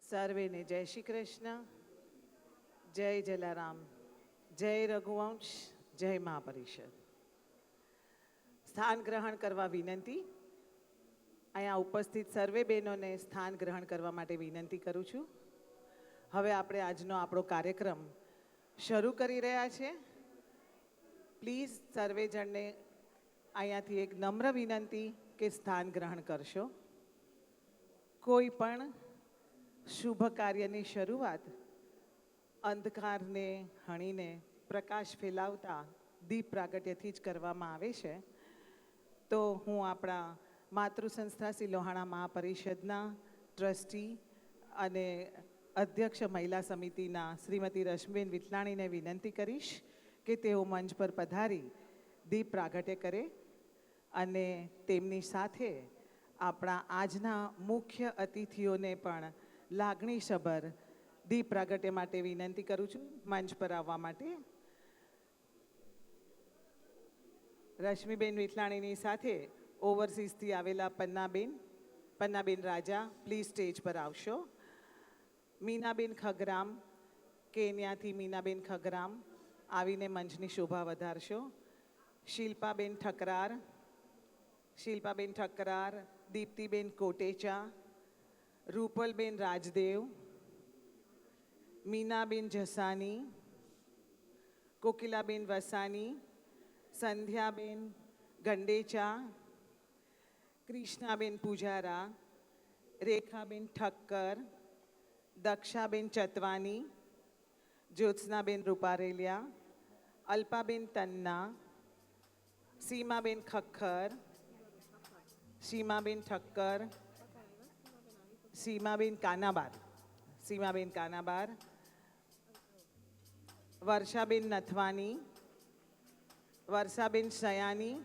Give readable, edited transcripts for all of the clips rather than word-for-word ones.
સર્વેને જય શ્રી કૃષ્ણ, જય જલારામ, જય રઘુવંશ, જય મહાપરિષદ. સ્થાન ગ્રહણ કરવા વિનંતી. અહીંયા ઉપસ્થિત સર્વે બહેનોને સ્થાન ગ્રહણ કરવા માટે વિનંતી કરું છું. હવે આપણે આજનો આપણો કાર્યક્રમ શરૂ કરી રહ્યા છે. પ્લીઝ સર્વે જણને અહીંયાથી એક નમ્ર વિનંતી કે સ્થાન ગ્રહણ કરશો. કોઈ પણ શુભ કાર્યની શરૂઆત અંધકારને હણીને પ્રકાશ ફેલાવતા દીપ પ્રાગટ્યથી જ કરવામાં આવે છે. તો હું આપણા માતૃ સંસ્થા શ્રી લોહાણા મહાપરિષદના ટ્રસ્ટી અને અધ્યક્ષ મહિલા સમિતિના શ્રીમતી રશ્મિબેન વિઠલાણીને વિનંતી કરીશ કે તેઓ મંચ પર પધારી દીપ પ્રાગટ્ય કરે અને તેમની સાથે આપણા આજના મુખ્ય અતિથિઓને પણ લાગણીસભર દીપ પ્રાગટ્ય માટે વિનંતી કરું છું મંચ પર આવવા માટે. રશ્મિબેન વિઠલાણીની સાથે ઓવરસીઝથી આવેલા પન્નાબેન રાજા પ્લીઝ સ્ટેજ પર આવશો. મીનાબેન ખગરામ, કેન્યાથી મીનાબેન ખગરામ આવીને મંચની શોભા વધારશો. શિલ્પાબેન ઠકરાર, દીપ્તિબેન કોટેચા, રૂપલબેન રાજદેવ, મીનાબેન જસાની, કોકિલાબેન વસાની, સંધ્યાબેન ગંડેચા, કૃષ્ણાબેન પૂજારા, રેખાબેન ઠક્કર, દક્ષાબેન ચતવાની, જ્યોત્સનાબેન રૂપારેલિયા, અલ્પાબેન તન્ના, સીમાબેન ઠક્કર, સીમાબેન કાનાબાર, વર્ષાબેન નથવાની, વર્ષાબેન સયાની,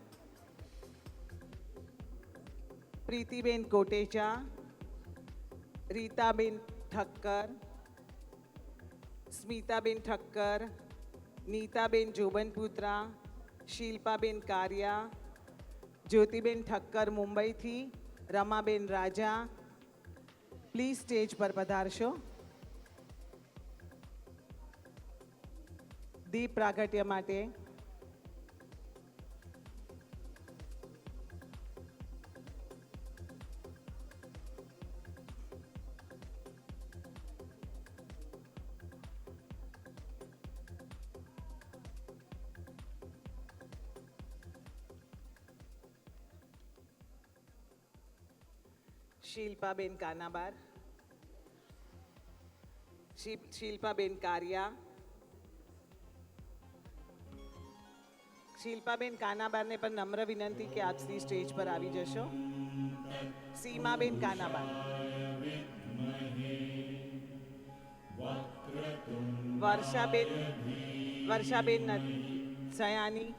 પ્રીતિબેન કોટેચા, રીતાબેન ઠક્કર, સ્મિતાબેન ઠક્કર, નીતાબેન જોબનપુત્રા, શિલ્પાબેન કારિયા, જ્યોતિબેન ઠક્કર મુંબઈથી, રમાબેન રાજા પ્લીઝ સ્ટેજ પર પધારશો. દીપ પ્રાગટ્ય માટે શિલ્પાબેન કાનાબાર, શિલ્પાબેન કારિયા, શિલ્પાબેન કાનાબારને પણ નમ્ર વિનંતી કે આપ સ્ટેજ પર આવી જશો. સીમાબેન કાનાબાર, વર્ષાબેન સયાની,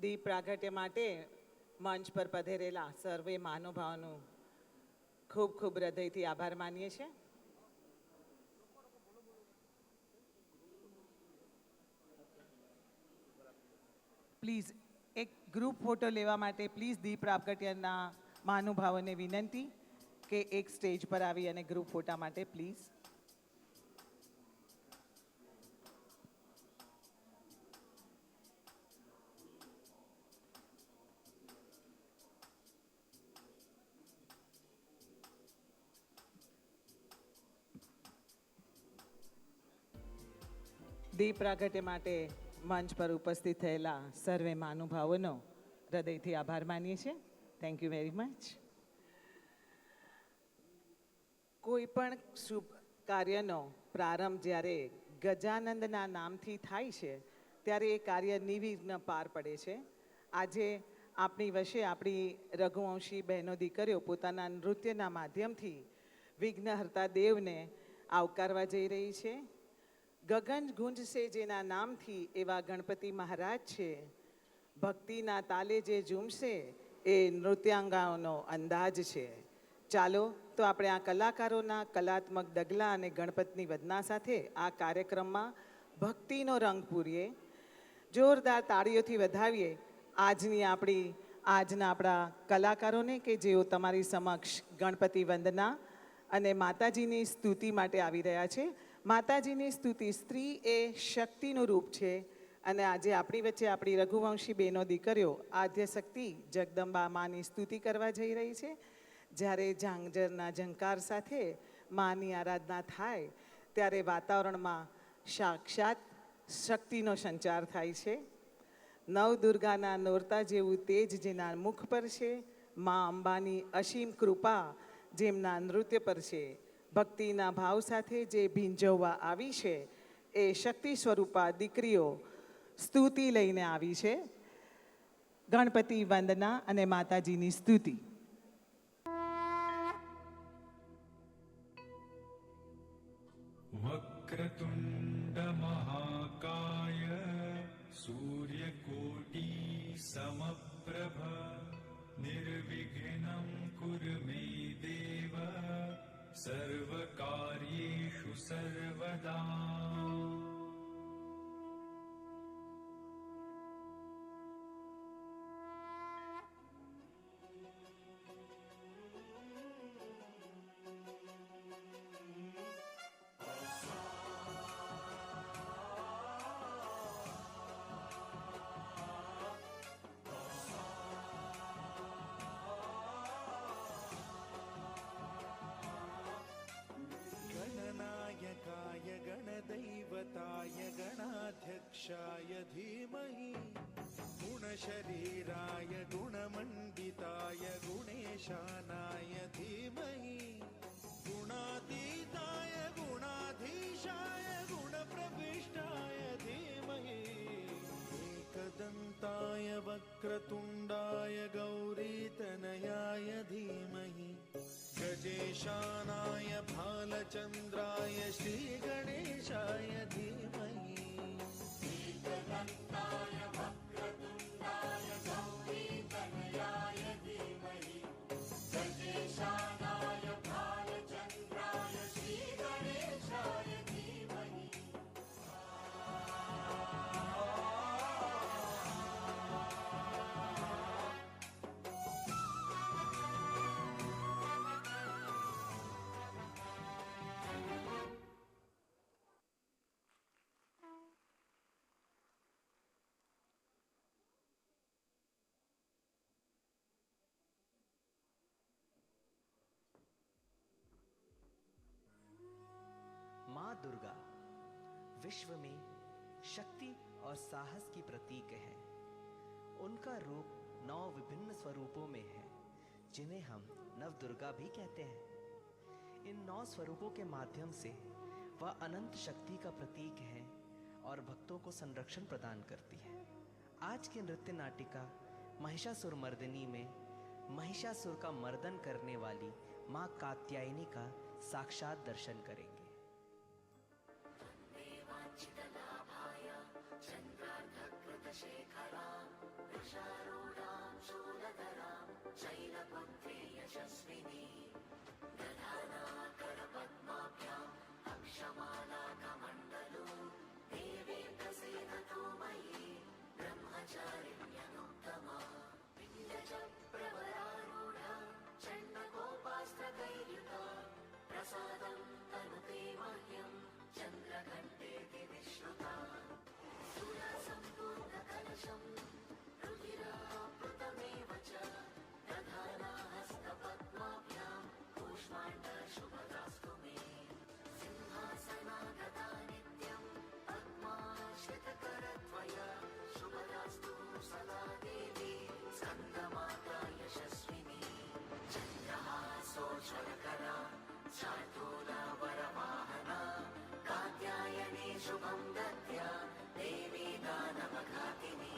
દીપ પ્રાગટ્ય માટે મંચ પર પધરેલા સર્વે મહાનુભાવોનું ખૂબ ખૂબ હૃદયથી આભાર માનીએ છીએ. પ્લીઝ એક ગ્રુપ ફોટો લેવા માટે પ્લીઝ દીપ પ્રાગટ્યના મહાનુભાવોને વિનંતી કે એક સ્ટેજ પર આવી અને ગ્રુપ ફોટા માટે પ્લીઝ. દીપ પ્રાગટ્ય માટે મંચ પર ઉપસ્થિત થયેલા સર્વે મહાનુભાવોનો હૃદયથી આભાર માનીએ છીએ. Thank you very much. કોઈ પણ શુભ કાર્યનો પ્રારંભ જ્યારે ગજાનંદના નામથી થાય છે ત્યારે એ કાર્ય નિર્વિઘ્ન પાર પડે છે. આજે આપણી વચ્ચે આપણી રઘુવંશી બહેનો દીકરીઓ પોતાના નૃત્યના માધ્યમથી વિઘ્નહર્તા દેવને આવકારવા જઈ રહી છે. ગગન ગુંજશે જેના નામથી એવા ગણપતિ મહારાજ છે. ભક્તિના તાલે જે ઝૂમશે એ નૃત્યાંગાઓનો અંદાજ છે. ચાલો તો આપણે આ કલાકારોના કલાત્મક ડગલા અને ગણપતિની વદના સાથે આ કાર્યક્રમમાં ભક્તિનો રંગ પૂરીએ. જોરદાર તાળીઓથી વધાવીએ આજના આપણા કલાકારોને કે જેઓ તમારી સમક્ષ ગણપતિ વંદના અને માતાજીની સ્તુતિ માટે આવી રહ્યા છે. માતાજીની સ્તુતિ, સ્ત્રી એ શક્તિનું રૂપ છે અને આજે આપણી વચ્ચે આપણી રઘુવંશી બહેનો દીકરીઓ આદ્ય શક્તિ જગદંબા માની સ્તુતિ કરવા જઈ રહી છે. જ્યારે ઝાંઝરના ઝંકાર સાથે માની આરાધના થાય ત્યારે વાતાવરણમાં સાક્ષાત શક્તિનો સંચાર થાય છે. નવદુર્ગાના નોરતા જેવું તેજ જેના મુખ પર છે, મા અંબાની અસીમ કૃપા જેમના નૃત્ય પર છે, ભક્તિના ભાવ સાથે જે ભીંજવવા આવી છે એ શક્તિ સ્વરૂપા દીકરીઓ સ્તુતિ લઈને આવી છે. ગણપતિ વંદના અને માતાજીની સ્તુતિ. वक्रतुण्ड महाकाय सूर्यकोटि समप्रभ निर्विघ्नं कुरु मे देव सर्वकार्येषु सर्वदा. गणनायकाय गणदैवताय गणाध्यक्षाय धीमहि गुणशरीराय गुणमण्डिताय गुणेशानाय धीमहि गुणातीताय गुणाधीशाय गुणप्रविष्टाय धीमहि एकदन्ताय वक्रतुण्डाय गौरीतनयाय धीमहि गजेशानाय भालचन्द्राय श्रीगणेशाय धीमहि एकदन्ताय वक्रतुण्डाय गौरीतनयाय धीमहि गजेशानाय भालचन्द्राय श्रीगणेशाय धीमहि. माँ दुर्गा विश्व में शक्ति और साहस की प्रतीक है. उनका रूप 9 विभिन्न स्वरूपों में है जिन्हें हम नव दुर्गा भी कहते हैं. इन 9 स्वरूपों के माध्यम से वह अनंत शक्ति का प्रतीक है और भक्तों को संरक्षण प्रदान करती है. आज की नृत्य नाटिका महिषासुर मर्दिनी में महिषासुर का मर्दन करने वाली माँ कात्यायनी का साक्षात दर्शन करेंगे. कमण्डलो देवी प्रसीदतु मयि ब्रह्मचारि शुभं दद्या देवी दानवघातिनी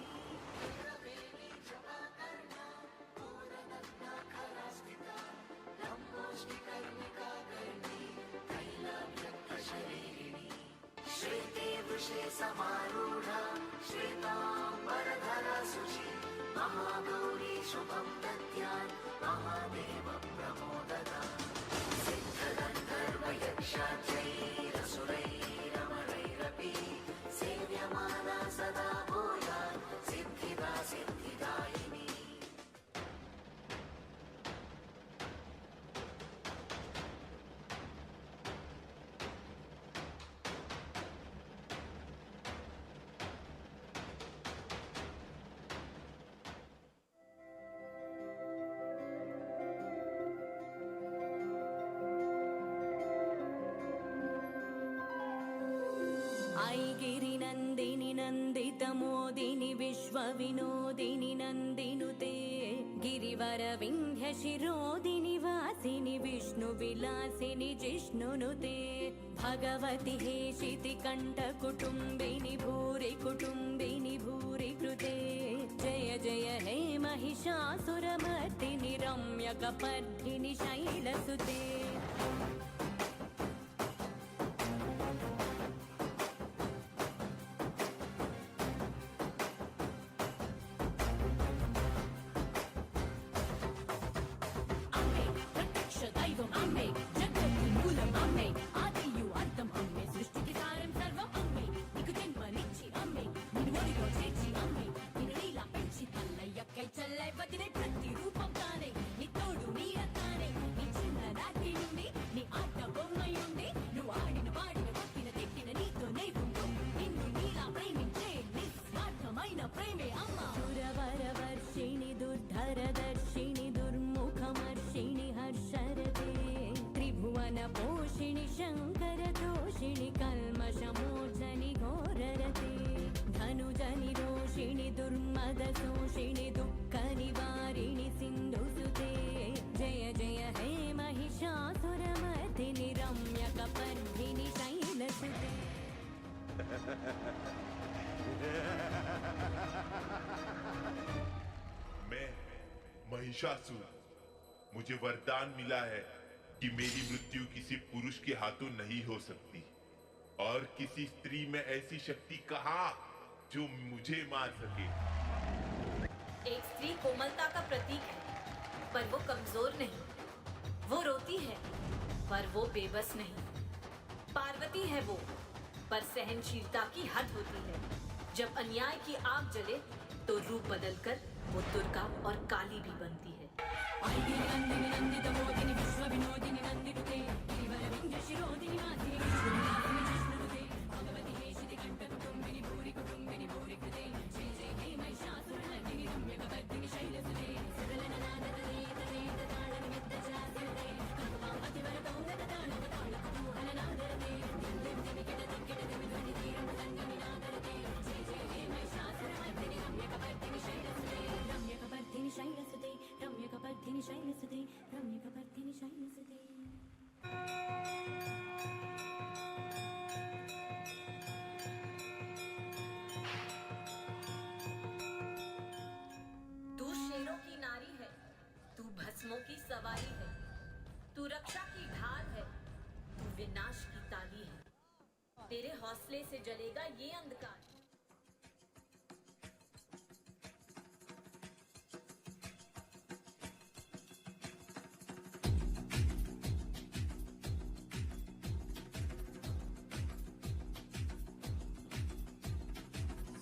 रुद्रवेणी जपाकर्णा पूर्णनग्नाखरास्थिता लम्बोष्टिकर्णिका कर्णी तैलव्यक्तशरीरिणी श्वेते वृषे समारूढा श्वेताम्बरधरा शुचि महागौरी शुभं दद्यात् महादेव प्रमोददा सिद्धगन्धर्वयक्षाच्चैरसुरैरमरैरपि सेव्यमाना सदा भूयात् सिद्धिदा सिद्धिदायिनी ऐगिरिनन्दिनि नन्दितमोदिनि विश्वविनोदिनि नन्दिनुते गिरिवरविन्ध्यशिरोदिनि वासिनि विष्णुविलासिनि जिष्णुनुते भगवति हेशितिकण्ठकुटुम्बिनि भूरि कुटुम्बिनि भूरि कृते जय जय हे महिषासुरमर्दिनि रम्यकपर्दिनि शैलसुते అమ్మే ప్రత్యక్ష దైవం అమ్మే జగత్తి మూలం అమ్మే ఆదియు అంతం అమ్మే సృష్టికి సారం సర్వం అమ్మే నీకు జన్మనిచ్చి అమ్మే నిన్ను ఒడిలో చేర్చి అమ్మే నిన్ను నీలా పెంచి తల్లయ్యక్కై చల్లై వదిలే ప్రతి రూపం తానే నీ తోడు నీడ తానే నీ చిన్న రాత్రి నుండి నీ ఆట బొమ్మయుండి నువ్వు ఆడిన వాడిన కొట్టిన తిట్టిన నీతోనే ఉండు నిన్ను నీలా ప్రేమించే నిస్వార్థమైన ప్రేమే అమ్మ సురవరవర్షిణి దుర్ధరదర్శిణి దుర్ముఖమర్షిణి హర్షరతే త్రిభువన పోషిణి శంకరదోషిణి కల్మషమోచని ఘోరరతే ధనుజని రోషిణి దుర్మదశోషిణి దుఃఖ నివారిణి సింధుసుతే జయ జయ హే महिषासुरमर्दिनि रम्यकपर्दिनि शैलसुते मैं महिषासुर मुझे वरदान मिला है कि मेरी मृत्यु किसी पुरुष के हाथों नहीं हो सकती और किसी स्त्री में ऐसी शक्ति कहाँ जो मुझे मार सके। एक स्त्री कोमलता का प्रतीक है, पर वो कमजोर नहीं। वो रोती है, पर वो बेबस नहीं। पार्वती है वो, पर सहनशीलता की हद होती है। जब अन्याय की आग जले, तो रूप बदलकर वो दुर्गा और काली भी बनती है। ऐगिरि नन्दिनि नन्दितमोदिनि विश्वविनोदिनि नन्दिनुते गिरिवरविन्ध्यशिरोदिनि वासिनि विष्णुविलासिनि जिष्णुनुते भगवति हेशितिकण्ठकुटुम्बिनि भूरि कुटुम्बिनि भूरि कृते जय जय हे महिषासुरमर्दिनि रम्यकपर्दिनि शैलसुते सरलननादतरेतरेतताळनिमित्तचास्यते कल्पवामतिवरदौलतताळवताळकुतूहलनादरते दिव्यमिकिटदिक्किटदिविध्वनितीरमृदङ्गमिनादरते जय जय हे महिषासुरमर्दिनि रम्यकपर्दिनि शैलसुते रम्यकपर्दिनि शैलसुते रम्यकपर्दिनि शैलसुते रम्यकपर्दिनि शैलसुते तू शेरों की नारी है, तू भस्मों की सवारी है, तू रक्षा की ढाल है, तू विनाश की ताली है। तेरे हौसले से जलेगा ये अंधकार।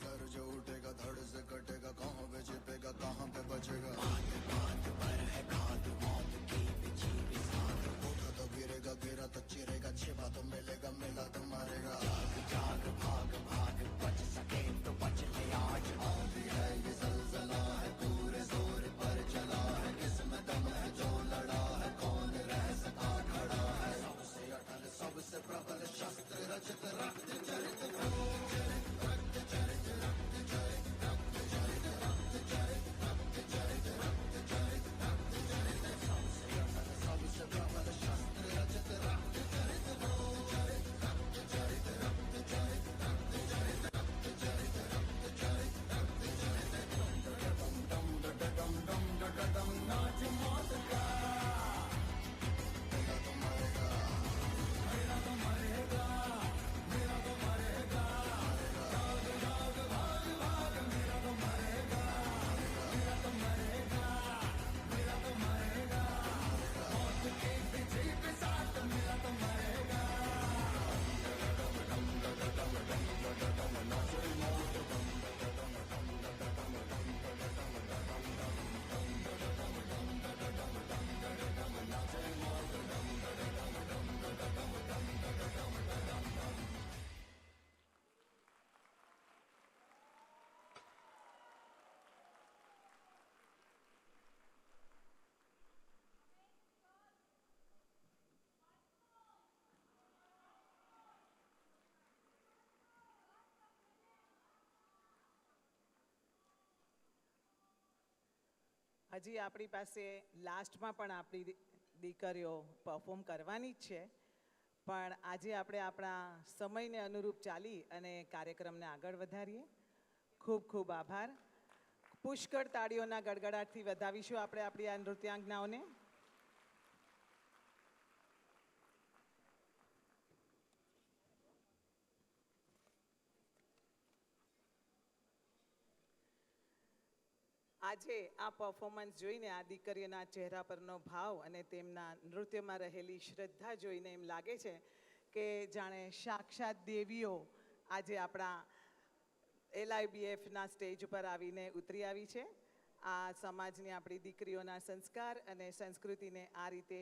सर जो उठेगा धड़ से कटेगा कहाँ पे छिपेगा कहाँ पे बचेगा बात बात पर है घात मौत की बिछी बिसात उठा तो गिरेगा गिरा तो चिरेगा छिपा तो मिलेगा मिला तो मारेगा जाग जाग भाग भाग હજી આપણી પાસે લાસ્ટમાં પણ આપણી દીકરીઓ પરફોર્મ કરવાની જ છે, પણ આજે આપણે આપણા સમયને અનુરૂપ ચાલી અને કાર્યક્રમને આગળ વધારીએ. ખૂબ ખૂબ આભાર. પુષ્કળ તાળીઓના ગડગડાટથી વધાવીશું આપણે આપણી આ નૃત્યાંગનાઓને. આજે આ પરફોર્મન્સ જોઈને આ દીકરીઓના ચહેરા પરનો ભાવ અને તેમના નૃત્યમાં રહેલી શ્રદ્ધા જોઈને એમ લાગે છે કે જાણે સાક્ષાત દેવીઓ આજે આપણા LIBFના સ્ટેજ ઉપર આવીને ઉતરી આવી છે. આ સમાજની આપણી દીકરીઓના સંસ્કાર અને સંસ્કૃતિને આ રીતે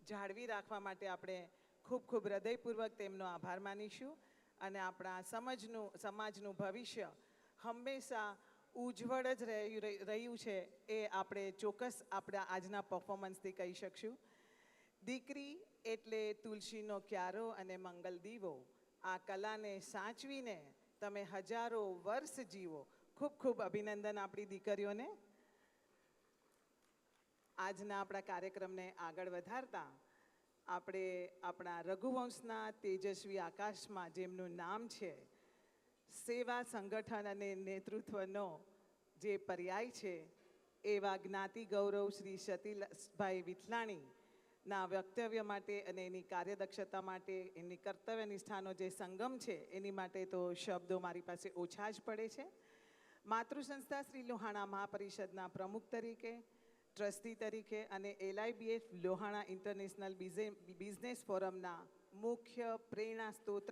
જાળવી રાખવા માટે આપણે ખૂબ ખૂબ હૃદયપૂર્વક તેમનો આભાર માનીશું અને આપણા સમાજનું ભવિષ્ય હંમેશા ઉજ્જવળ જ રહ્યું છે એ આપણે ચોક્કસ આપણા આજના પરફોર્મન્સથી કહી શકશું. દીકરી એટલે તુલસીનો ક્યારો અને મંગલ દીવો. આ કલાને સાચવીને તમે હજારો વર્ષ જીવો. ખૂબ ખૂબ અભિનંદન આપણી દીકરીઓને. આજના આપણા કાર્યક્રમને આગળ વધારતા આપણે આપણા રઘુવંશના તેજસ્વી આકાશમાં જેમનું નામ છે, સેવા સંગઠન અને નેતૃત્વનો જે પર્યાય છે એવા જ્ઞાતિ ગૌરવ શ્રી સતીશભાઈ વિઠલાણીના વક્તવ્ય માટે અને એની કાર્યદક્ષતા માટે, એની કર્તવ્ય નિષ્ઠાનો જે સંગમ છે એની માટે તો શબ્દો મારી પાસે ઓછા જ પડે છે. માતૃસંસ્થા શ્રી લોહાણા મહાપરિષદના પ્રમુખ તરીકે, ટ્રસ્ટી તરીકે અને LIBF લોહાણા ઇન્ટરનેશનલ બિઝનેસ ફોરમના મુખ્ય પ્રેરણા સ્ત્રોત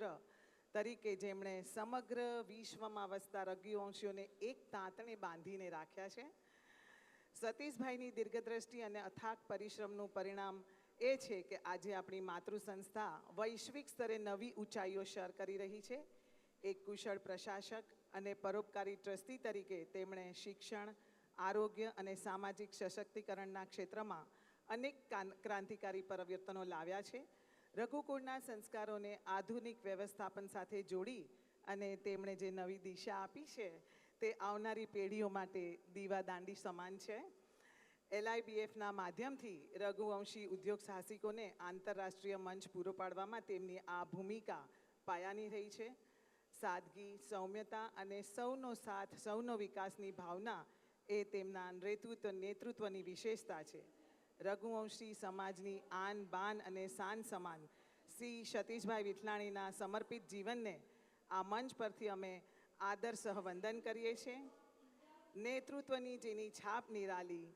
તરીકે જેમણે સમગ્ર વિશ્વમાં વસતા રઘુવંશીઓને એક તાંતણે બાંધીને રાખ્યા છે. સતીશભાઈની દીર્ઘદ્રષ્ટિ અને અથાગ પરિશ્રમનું પરિણામ એ છે કે આજે આપણી માતૃસંસ્થા વૈશ્વિક સ્તરે નવી ઊંચાઈઓ સર કરી રહી છે. એક કુશળ પ્રશાસક અને પરોપકારી ટ્રસ્ટી તરીકે તેમણે શિક્ષણ, આરોગ્ય અને સામાજિક સશક્તિકરણના ક્ષેત્રમાં અનેક ક્રાંતિકારી પરિવર્તનો લાવ્યા છે. રઘુકુળના સંસ્કારોને આધુનિક વ્યવસ્થાપન સાથે જોડી અને તેમણે જે નવી દિશા આપી છે તે આવનારી પેઢીઓ માટે દીવાદાંડી સમાન છે. LIBFના માધ્યમથી રઘુવંશી ઉદ્યોગ સાહસિકોને આંતરરાષ્ટ્રીય મંચ પૂરો પાડવામાં તેમની આ ભૂમિકા પાયાની રહી છે. સાદગી, સૌમ્યતા અને સૌનો સાથ, સૌનો વિકાસની ભાવના એ તેમના નેતૃત્વની વિશેષતા છે. રઘુવંશી સમાજની આન બાન અને શાન સમાન શ્રી સતીશભાઈ વિઠલાણીના સમર્પિત જીવનને આ મંચ પરથી અમે આદરસહ વંદન કરીએ છીએ. નેતૃત્વની જેની છાપ નિરાલી,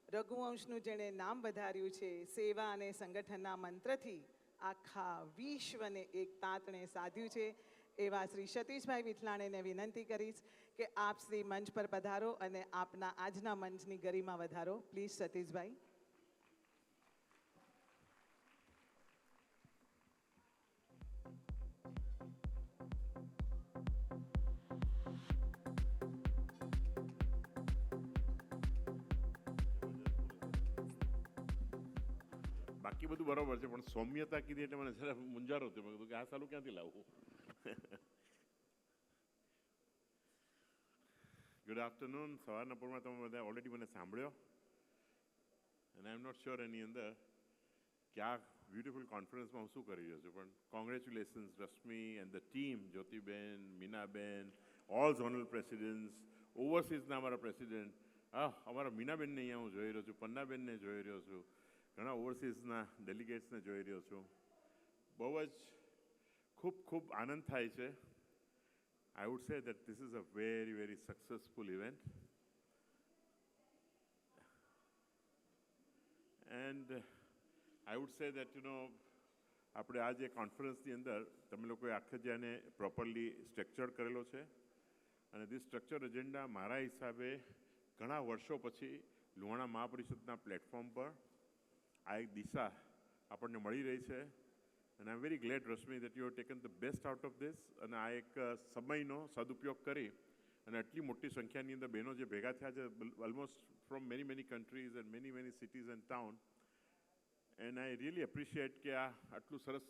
રઘુવંશનું જેણે નામ વધાર્યું છે, સેવા અને સંગઠનના મંત્રથી આખા વિશ્વને એક તાંતણે સાધ્યું છે એવા શ્રી સતીશભાઈ વિઠલાણીને વિનંતી કરીશ કે આપ શ્રી મંચ પર પધારો અને આપના આજના મંચની ગરિમા વધારો. પ્લીઝ સતીશભાઈ. બાકી બધું બરોબર છે, પણ સૌમ્યતા કીધી એટલે મને જરા મૂંઝારો થયો. મેં કીધું કે આ સાલું ક્યાંથી લાવવું. Good afternoon. સવારના પોરમાં તમે બધા ઓલરેડી મને સાંભળ્યો અને આઈ એમ નોટ શ્યોર એની અંદર કે આ બ્યુટિફુલ કોન્ફરન્સમાં હું શું કરી રહ્યો છું, પણ congratulations Rashmi and the team, Jyotiben, Meenaben, all zonal presidents, ઓવરસીઝના અમારા પ્રેસિડેન્ટ, અમારા મીનાબેનને અહીંયા હું જોઈ રહ્યો છું, પન્નાબેનને જોઈ રહ્યો છું, ઘણા ઓવરસીઝના ડેલિગેટ્સને જોઈ રહ્યો છું. બહુ જ ખૂબ ખૂબ આનંદ થાય છે. I would say that this is a very, very successful event. And I would say that, આપણે આ જે કોન્ફરન્સની અંદર તમે લોકોએ આખે જ આને પ્રોપરલી સ્ટ્રક્ચર કરેલો છે અને this સ્ટ્રક્ચર એજન્ડા મારા હિસાબે ઘણા વર્ષો પછી લોહાણા મહાપરિષદના પ્લેટફોર્મ પર આ એક દિશા આપણને મળી રહી છે. And I'm very glad, Rashmi, that you have taken the best out of this. અને આ એક સમયનો સદુપયોગ કરી અને આટલી મોટી સંખ્યાની અંદર બહેનો જે ભેગા થયા છે, almost from many countries and many cities and town. And I really appreciate કે આ આટલું સરસ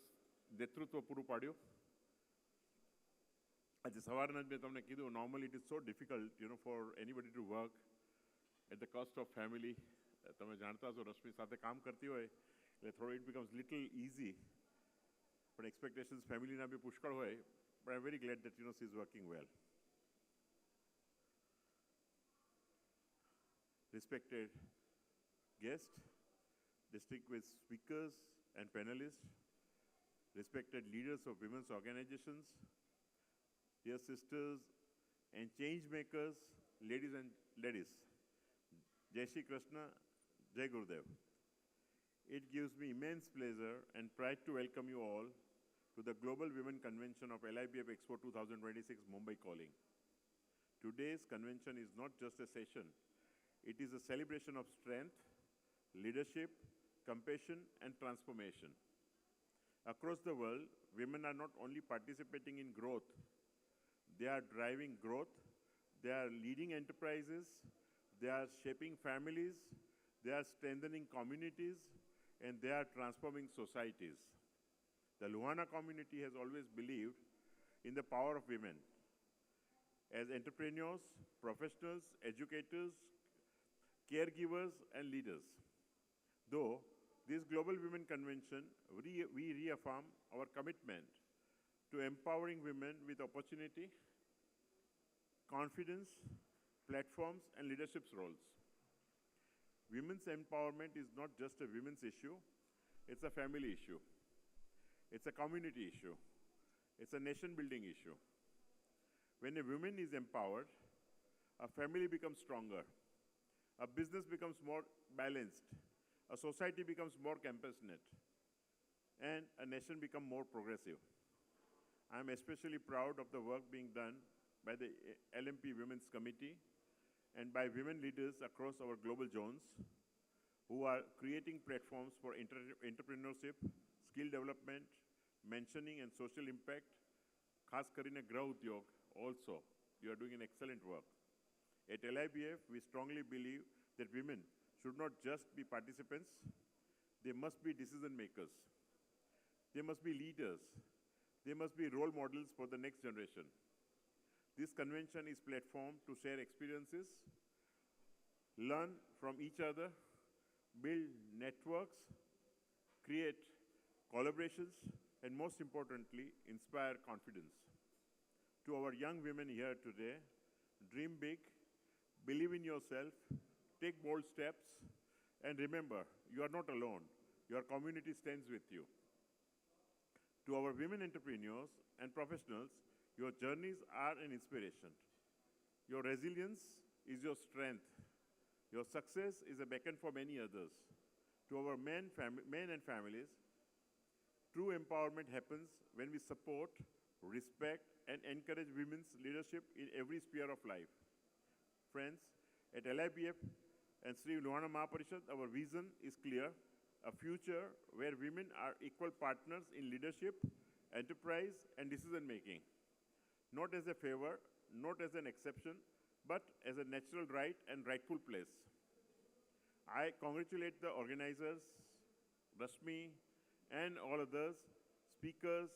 નેતૃત્વ પૂરું પાડ્યું. આજે સવારના જ મેં તમને કીધું, normally it is so difficult for anybody to work at the cost of family. તમે જાણતા છો રશ્મિ સાથે કામ કરતી હોય એટલે થોડો ઇટ બીકમ્સ લિટલ ઇઝી, પણ એક્સપેક્ટેશન્સ ફેમિલીના બી પુષ્કળ હોય. But I am very glad that she is working well. Respected guests, distinguished speakers and panelists, respected leaders of women's organizations, dear sisters and change makers, ladies and ladies, Jai Shri Krishna, Jai Gurudev. It gives me immense pleasure and pride to welcome you all to the Global Women Convention of LIBF Expo 2026 Mumbai Calling. Today's convention is not just a session, it is a celebration of strength, leadership, compassion, and transformation. Across the world, women are not only participating in growth, they are driving growth, they are leading enterprises, they are shaping families, they are strengthening communities, and they are transforming societies. The Luhana community has always believed in the power of women as entrepreneurs, professionals, educators, caregivers, and leaders. Though this Global Women Convention, we reaffirm our commitment to empowering women with opportunity, confidence, platforms, and leadership roles. Women's empowerment is not just a women's issue, it's a family issue. It's a community issue. It's a nation-building issue. When a woman is empowered, a family becomes stronger, a business becomes more balanced, a society becomes more compassionate, and a nation becomes more progressive. I am especially proud of the work being done by the LMP Women's Committee and by women leaders across our global zones who are creating platforms for entrepreneurship, skill development, mentioning and social impact. Khas karine Grah Udyog also, you are doing an excellent work. At LIBF, we strongly believe that women should not just be participants, they must be decision makers. They must be leaders. They must be role models for the next generation. This convention is a platform to share experiences, learn from each other, build networks, create collaborations, and most importantly, inspire confidence. To our young women here today, dream big, believe in yourself, take bold steps, and remember, you are not alone. Your community stands with you. To our women entrepreneurs and professionals, your journeys are an inspiration. Your resilience is your strength. Your success is a beacon for many others. To our men and families, true empowerment happens when we support, respect, and encourage women's leadership in every sphere of life. Friends, at LIBF and Sri Luhana Mahaparishad, our vision is clear: a future where women are equal partners in leadership, enterprise, and decision-making. Not as a favor, not as an exception, but as a natural right and rightful place. I congratulate the organizers, Rashmi, and all others, speakers,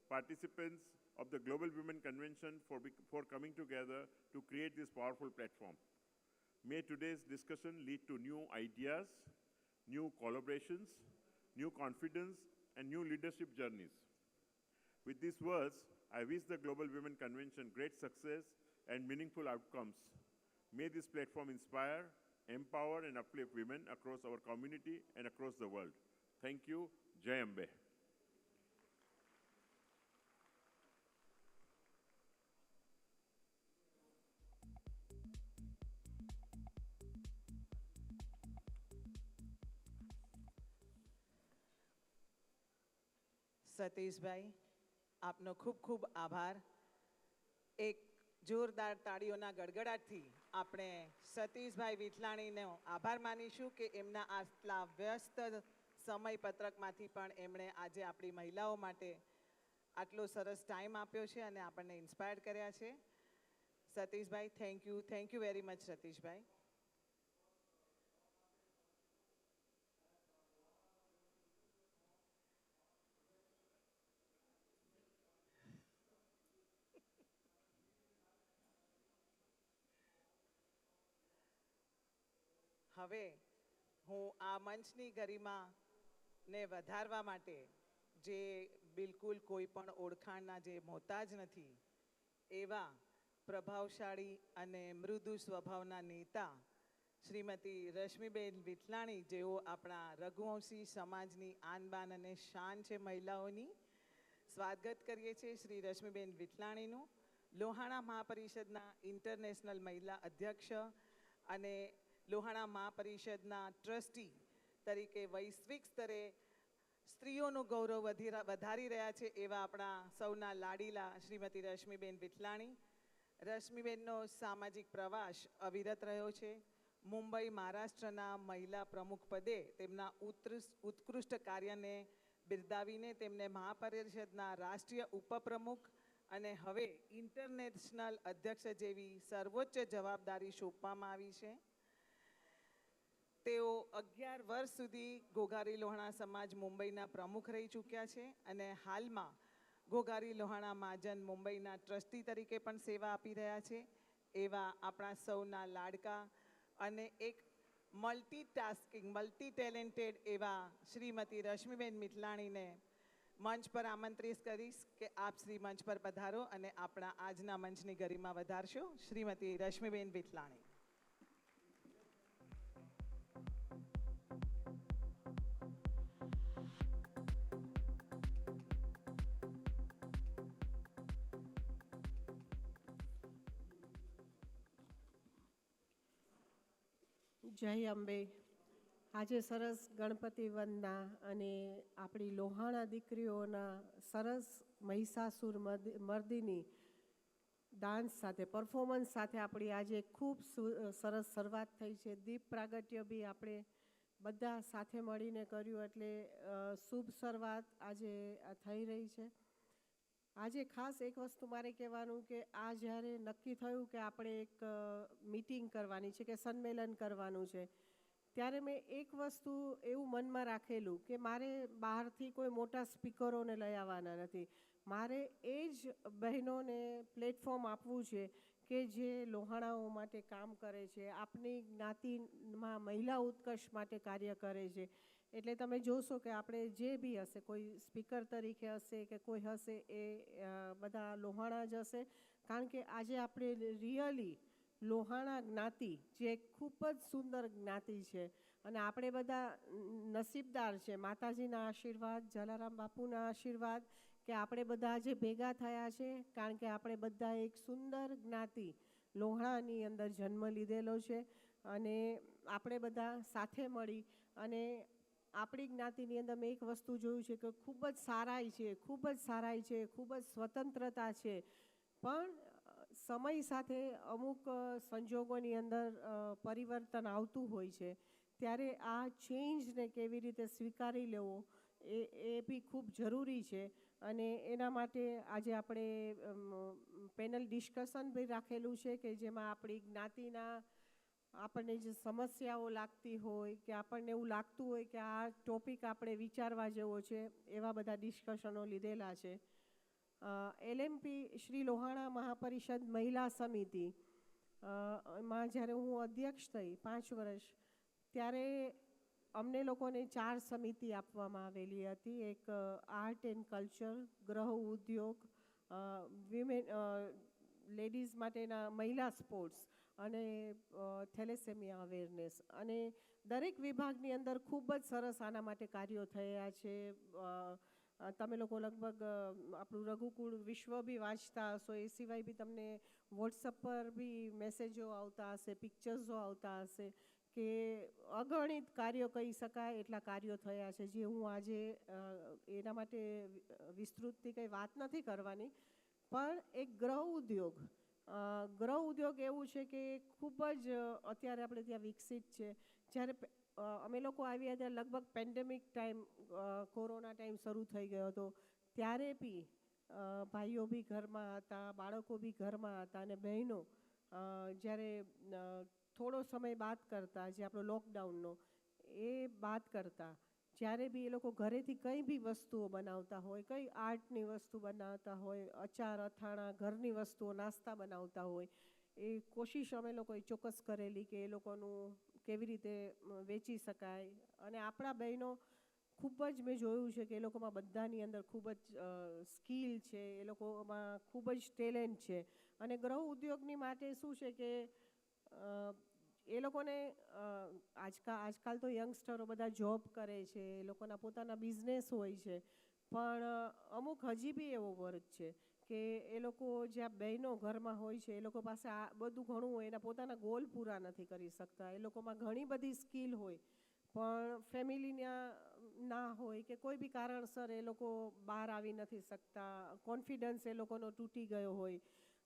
participants of the Global Women Convention for coming together to create this powerful platform. May today's discussion lead to new ideas, new collaborations, new confidence, and new leadership journeys. With these words, I wish the Global Women Convention great success and meaningful outcomes. May this platform inspire, empower, and uplift women across our community and across the world. Thank you. Jai Ambe. Satishbhai, આપનો ખૂબ ખૂબ આભાર. એક જોરદાર તાળીઓના ગડગડાટથી આપણે સતીશભાઈ વિઠલાણીનો આભાર માનીશું કે એમના આટલા વ્યસ્ત સમયપત્રકમાંથી પણ એમણે આજે આપણી મહિલાઓ માટે આટલો સરસ ટાઈમ આપ્યો છે અને આપણને ઇન્સ્પાયર્ડ કર્યા છે. Satishbhai, thank you very much Satishbhai. હવે હું આ મંચની ગરિમાને વધારવા માટે, જે બિલકુલ કોઈ પણ ઓળખાણના જે મોહતાજ નથી એવા પ્રભાવશાળી અને મૃદુ સ્વભાવના નેતા શ્રીમતી રશ્મિબેન વિઠલાણી, જેઓ આપણા રઘુવંશી સમાજની આનબાન અને શાન છે મહિલાઓની, સ્વાગત કરીએ છીએ શ્રી રશ્મિબેન વિઠલાણીનું. લોહાણા મહાપરિષદના ઇન્ટરનેશનલ મહિલા અધ્યક્ષ અને લોહાણા મહાપરિષદના ટ્રસ્ટી તરીકે વૈશ્વિક સ્તરે સ્ત્રીઓનું ગૌરવ વધારી રહ્યા છે એવા આપણા સૌના લાડીલા શ્રીમતી રશ્મિબેન વિઠલાણી. રશ્મિબેનનો સામાજિક પ્રવાસ અવિરત રહ્યો છે. મુંબઈ મહારાષ્ટ્રના મહિલા પ્રમુખ પદે તેમના ઉત્કૃષ્ટ કાર્યને બિરદાવીને તેમને મહાપરિષદના રાષ્ટ્રીય ઉપપ્રમુખ અને હવે ઇન્ટરનેશનલ અધ્યક્ષ જેવી સર્વોચ્ચ જવાબદારી સોંપવામાં આવી છે. તેઓ 11 વર્ષ સુધી ઘોઘારી લોહાણા સમાજ મુંબઈના પ્રમુખ રહી ચૂક્યા છે અને હાલમાં ઘોઘારી લોહાણા મહાજન મુંબઈના ટ્રસ્ટી તરીકે પણ સેવા આપી રહ્યા છે. એવા આપણા સૌના લાડકા અને એક મલ્ટી ટેલેન્ટેડ એવા શ્રીમતી રશ્મિબેન વિઠલાણીને મંચ પર આમંત્રિત કરીશ કે આપ શ્રી મંચ પર પધારો અને આપણા આજના મંચની ગરિમા વધારશો. શ્રીમતી રશ્મિબેન વિઠલાણી. જય અંબે. આજે સરસ ગણપતિ વંદના અને આપણી લોહાણા દીકરીઓના સરસ મહિષાસુર મર્દિની ડાન્સ સાથે, પરફોર્મન્સ સાથે આપણી આજે ખૂબ સરસ શરૂઆત થઈ છે. દીપ પ્રાગટ્ય બી આપણે બધા સાથે મળીને કર્યું એટલે શુભ શરૂઆત આજે થઈ રહી છે. આજે ખાસ એક વસ્તુ મારે કહેવાનું કે આ જ્યારે નક્કી થયું કે આપણે એક મીટિંગ કરવાની છે કે સંમેલન કરવાનું છે, ત્યારે મેં એક વસ્તુ એવું મનમાં રાખેલું કે મારે બહારથી કોઈ મોટા સ્પીકરોને લઈ આવવાના નથી. મારે એ જ બહેનોને પ્લેટફોર્મ આપવું છે કે જે લોહાણાઓ માટે કામ કરે છે, આપની જ્ઞાતિમાં મહિલા ઉત્કર્ષ માટે કાર્ય કરે છે. એટલે તમે જોશો કે આપણે જે બી હશે, કોઈ સ્પીકર તરીકે હશે કે કોઈ હશે, એ બધા લોહાણા જ હશે. કારણ કે આજે આપણે રિયલી લોહાણા જ્ઞાતિ, જે ખૂબ જ સુંદર જ્ઞાતિ છે, અને આપણે બધા નસીબદાર છે માતાજીના આશીર્વાદ, જલારામ બાપુના આશીર્વાદ, કે આપણે બધા આજે ભેગા થયા છે. કારણ કે આપણે બધા એક સુંદર જ્ઞાતિ લોહાણાની અંદર જન્મ લીધેલો છે અને આપણે બધા સાથે મળી અને આપણી જ્ઞાતિની અંદર મેં એક વસ્તુ જોયું છે કે ખૂબ જ સારાઈ છે, ખૂબ જ સારાઈ છે, ખૂબ જ સ્વતંત્રતા છે. પણ સમય સાથે અમુક સંજોગોની અંદર પરિવર્તન આવતું હોય છે, ત્યારે આ ચેન્જને કેવી રીતે સ્વીકારી લેવો એ બી ખૂબ જરૂરી છે. અને એના માટે આજે આપણે પેનલ ડિસ્કશન બી રાખેલું છે કે જેમાં આપણી જ્ઞાતિના આપણને જે સમસ્યાઓ લાગતી હોય કે આપણને એવું લાગતું હોય કે આ ટોપિક આપણે વિચારવા જેવો છે, એવા બધા ડિસ્કશનો લીધેલા છે. LMP શ્રી લોહાણા મહાપરિષદ મહિલા સમિતિ માં જ્યારે હું અધ્યક્ષ થઈ 5 વર્ષ, ત્યારે અમને લોકોને 4 સમિતિ આપવામાં આવેલી હતી. એક આર્ટ એન્ડ કલ્ચર, ગૃહ ઉદ્યોગ, વિમેન લેડીઝ માટેના મહિલા સ્પોર્ટ્સ અને થેલેસેમિયા અવેરનેસ. અને દરેક વિભાગની અંદર ખૂબ જ સરસ આના માટે કાર્યો થયા છે. તમે લોકો લગભગ આપણું રઘુકુળ વિશ્વ બી વાંચતા હશો, એ સિવાય બી તમને વોટ્સઅપ પર બી મેસેજો આવતા હશે, પિક્ચર્સો આવતા હશે, કે અગણિત કાર્યો કહી શકાય એટલા કાર્યો થયા છે, જે હું આજે એના માટે વિસ્તૃતથી કંઈ વાત નથી કરવાની. પણ એક ગૃહ ઉદ્યોગ એવું છે કે ખૂબ જ અત્યારે આપણે ત્યાં વિકસિત છે. જ્યારે અમે લોકો આવ્યા ત્યારે લગભગ પેન્ડેમિક ટાઈમ, કોરોના ટાઈમ શરૂ થઈ ગયો હતો, ત્યારે બી ભાઈઓ બી ઘરમાં હતા, બાળકો બી ઘરમાં હતા, અને બહેનો જ્યારે થોડો સમય બાદ કરતા, જે આપણો લોકડાઉનનો એ બાદ કરતા, જ્યારે બી એ લોકો ઘરેથી કંઈ બી વસ્તુઓ બનાવતા હોય, કંઈ આર્ટની વસ્તુ બનાવતા હોય, અચાર અથાણા, ઘરની વસ્તુઓ, નાસ્તા બનાવતા હોય, એ કોશિશ અમે લોકોએ ચોક્કસ કરેલી કે એ લોકોનું કેવી રીતે વેચી શકાય. અને આપણા બહેનો ખૂબ જ મેં જોયું છે કે એ લોકોમાં બધાની અંદર ખૂબ જ સ્કિલ છે, એ લોકોમાં ખૂબ જ ટેલેન્ટ છે. અને ગૃહ ઉદ્યોગની માટે શું છે કે એ લોકોને આજકાલ તો યંગસ્ટરો બધા જોબ કરે છે, એ લોકોના પોતાના બિઝનેસ હોય છે, પણ અમુક હજી બી એવો વર્ગ છે કે એ લોકો જ્યાં બહેનો ઘરમાં હોય છે, એ લોકો પાસે આ બધું ઘણું હોય, એના પોતાના ગોલ પૂરા નથી કરી શકતા. એ લોકોમાં ઘણી બધી સ્કિલ હોય પણ ફેમિલીના ના હોય કે કોઈ બી કારણસર એ લોકો બહાર આવી નથી શકતા, કોન્ફિડન્સ એ લોકોનો તૂટી ગયો હોય.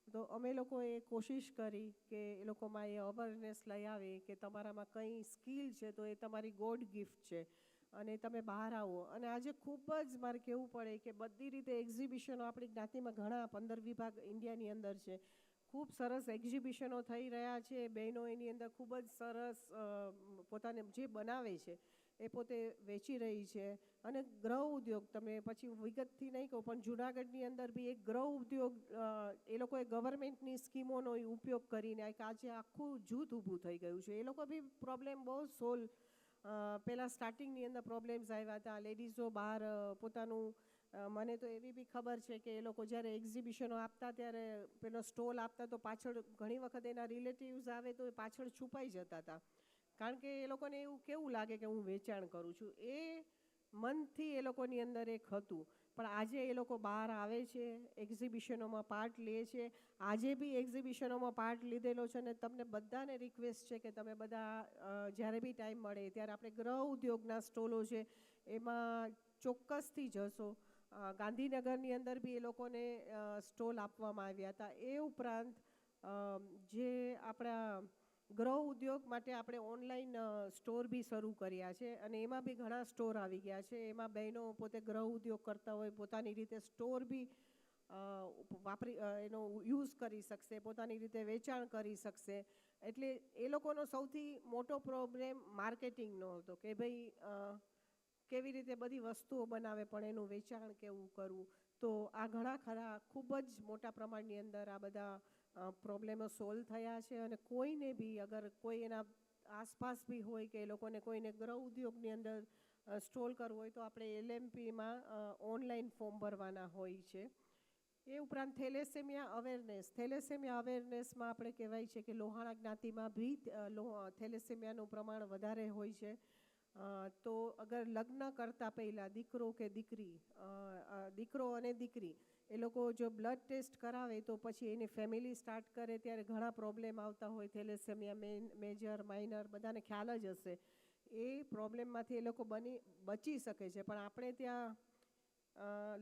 તો અમે લોકોએ કોશિશ કરી કે એ લોકોમાં એ અવેરનેસ લઈ આવે કે તમારામાં કંઈ સ્કિલ છે તો એ તમારી ગોડ ગિફ્ટ છે અને તમે બહાર આવો. અને આજે ખૂબ જ મારે કહેવું પડે કે બધી રીતે એક્ઝિબિશનો આપણી જ્ઞાતિમાં ઘણા 15 વિભાગ ઇન્ડિયાની અંદર છે, ખૂબ સરસ એક્ઝિબિશનો થઈ રહ્યા છે. બહેનો એની અંદર ખૂબ જ સરસ પોતાને જે બનાવે છે એ પોતે વેચી રહી છે. અને ગૃહ ઉદ્યોગ તમે પછી વિગતથી નહીં કહું પણ જુનાગઢની અંદર બી એક ગૃહ ઉદ્યોગ એ લોકોએ ગવર્મેન્ટની સ્કીમોનો ઉપયોગ કરીને આજે આખું જૂથ ઊભું થઈ ગયું છે. એ લોકો બી પ્રોબ્લેમ બહુ સોલ્વ પહેલાં સ્ટાર્ટિંગની અંદર પ્રોબ્લેમ્સ આવ્યા હતા, લેડીઝો બહાર પોતાનું મને તો એવી બી ખબર છે કે એ લોકો જ્યારે એક્ઝિબિશનો આપતા ત્યારે પેલો સ્ટોલ આપતા તો પાછળ ઘણી વખત એના રિલેટિવ્સ આવે તો એ પાછળ છુપાઈ જતા હતા, કારણ કે એ લોકોને એવું કેવું લાગે કે હું વેચાણ કરું છું. એ મનથી એ લોકોની અંદર એક હતું. પણ આજે એ લોકો બહાર આવે છે, એક્ઝિબિશનોમાં પાર્ટ લે છે. આજે બી એક્ઝિબિશનોમાં પાર્ટ લીધેલો છે અને તમને બધાને રિક્વેસ્ટ છે કે તમે બધા જ્યારે બી ટાઈમ મળે ત્યારે આપણે ગૃહ ઉદ્યોગના સ્ટોલો છે એમાં ચોક્કસથી જશો. ગાંધીનગરની અંદર બી એ લોકોને સ્ટોલ આપવામાં આવ્યા હતા. એ ઉપરાંત જે આપણા ગૃહ ઉદ્યોગ માટે આપણે ઓનલાઈન સ્ટોર બી શરૂ કર્યા છે અને એમાં બી ઘણા સ્ટોર આવી ગયા છે. એમાં બહેનો પોતે ગૃહ ઉદ્યોગ કરતા હોય પોતાની રીતે સ્ટોર બી એનો યુઝ કરી શકશે, પોતાની રીતે વેચાણ કરી શકશે. એટલે એ લોકોનો સૌથી મોટો પ્રોબ્લેમ માર્કેટિંગનો હતો કે ભાઈ કેવી રીતે બધી વસ્તુઓ બનાવે પણ એનું વેચાણ કેવું કરવું. તો આ ઘણા ખરા ખૂબ જ મોટા પ્રમાણની અંદર આ બધા પ્રોબ્લેમો સોલ્વ થયા છે. અને કોઈને બી અગર કોઈ એના આસપાસ બી હોય કે એ લોકોને કોઈને ગૃહ ઉદ્યોગની અંદર સ્ટોલ કરવો હોય તો આપણે LMPમાં ઓનલાઈન ફોર્મ ભરવાના હોય છે. એ ઉપરાંત થેલેસેમિયા અવેરનેસમાં આપણે કહેવાય છે કે લોહાણા જ્ઞાતિમાં બી થેલેસેમિયાનું પ્રમાણ વધારે હોય છે. તો અગર લગ્ન કરતાં પહેલાં દીકરો કે દીકરો અને દીકરી એ લોકો જો બ્લડ ટેસ્ટ કરાવે તો પછી એની ફેમિલી સ્ટાર્ટ કરે ત્યારે ઘણા પ્રોબ્લેમ આવતા હોય. થેલેસેમિયા મેજર માઇનર બધાને ખ્યાલ જ હશે. એ પ્રોબ્લેમમાંથી એ લોકો બચી શકે છે. પણ આપણે ત્યાં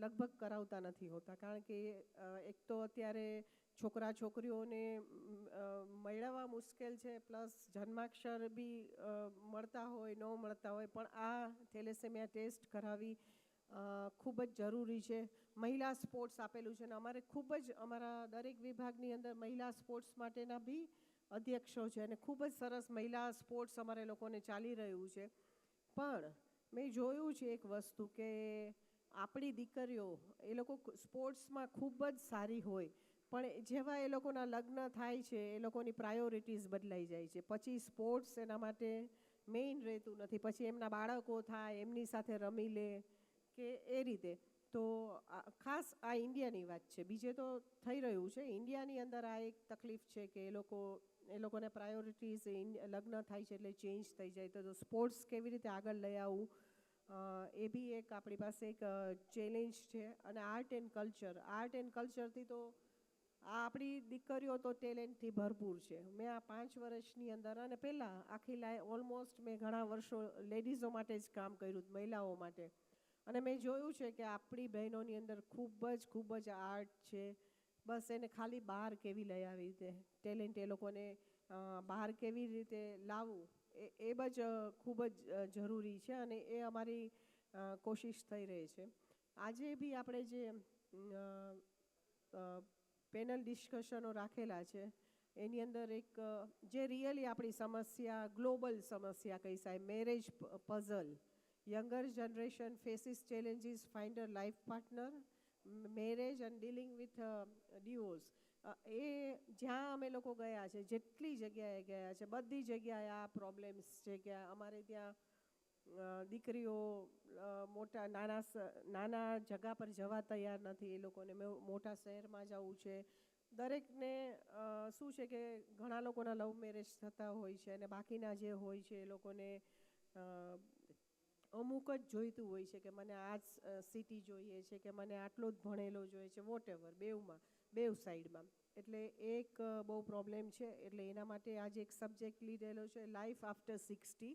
લગભગ કરાવતા નથી હોતા, કારણ કે એક તો અત્યારે છોકરા છોકરીઓને મેળવવા મુશ્કેલ છે, પ્લસ જન્માક્ષર બી મળતા હોય ન મળતા હોય. પણ આ થેલેસેમિયા ટેસ્ટ કરાવી ખૂબ જ જરૂરી છે. મહિલા સ્પોર્ટ્સ આપેલું છે અને અમારે ખૂબ જ અમારા દરેક વિભાગની અંદર મહિલા સ્પોર્ટ્સ માટેના બી અધ્યક્ષો છે અને ખૂબ જ સરસ મહિલા સ્પોર્ટ્સ અમારે લોકોને ચાલી રહ્યું છે. પણ મેં જોયું છે એક વસ્તુ કે આપણી દીકરીઓ એ લોકો સ્પોર્ટ્સમાં ખૂબ જ સારી હોય પણ જેવા એ લોકોના લગ્ન થાય છે એ લોકોની પ્રાયોરિટીઝ બદલાઈ જાય છે. પછી સ્પોર્ટ્સ એના માટે મેઇન રહેતું નથી. પછી એમના બાળકો થાય, એમની સાથે રમી લે કે એ રીતે. તો ખાસ આ ઇન્ડિયાની વાત છે, બીજે તો થઈ રહ્યું છે. ઇન્ડિયાની અંદર આ એક તકલીફ છે કે એ લોકોને પ્રાયોરિટીઝ લગ્ન થાય છે એટલે ચેન્જ થઈ જાય. તો સ્પોર્ટ્સ કેવી રીતે આગળ લઈ આવવું એ બી એક આપણી પાસે એક ચેલેન્જ છે. અને આર્ટ એન્ડ કલ્ચરથી તો આ આપણી દીકરીઓ તો ટેલેન્ટથી ભરપૂર છે. મેં આ 5 વર્ષની અંદર અને પહેલાં આખી ઓલમોસ્ટ મેં ઘણા વર્ષો લેડીઝો માટે જ કામ કર્યું, મહિલાઓ માટે. અને મેં જોયું છે કે આપણી બહેનોની અંદર ખૂબ જ આર્ટ છે. બસ એને ખાલી બહાર કેવી લઈ આવી રીતે ટેલેન્ટ એ લોકોને બહાર કેવી રીતે લાવવું એ જ ખૂબ જ જરૂરી છે અને એ અમારી કોશિશ થઈ રહી છે. આજે બી આપણે જે પેનલ ડિસ્કશનો રાખેલા છે એની અંદર એક જે રિયલી આપણી સમસ્યા, ગ્લોબલ સમસ્યા કહી શકાય, marriage puzzle, younger generation faces challenges, find a life partner, marriage and dealing with divorce. એ જ્યાં અમે લોકો ગયા છે, જેટલી જગ્યાએ ગયા છે, બધી જગ્યાએ આ પ્રોબ્લેમ્સ છે કે અમારે ત્યાં દીકરીઓ મોટા નાના જગા પર જવા તૈયાર નથી. એ લોકોને મોટા શહેરમાં જવું છે. દરેકને શું છે કે ઘણા લોકોના લવ મેરેજ થતા હોય છે અને બાકીના જે હોય છે એ લોકોને અમુક જ જોઈતું હોય છે કે મને આ જ સિટી જોઈએ છે કે મને આટલો જ ભણેલો જોઈએ છે, વોટેવર બેવ સાઈડમાં. એટલે એક બહુ પ્રોબ્લેમ છે. એટલે એના માટે આજે એક સબ્જેક્ટ લીધેલો છે, લાઈફ આફ્ટર 60.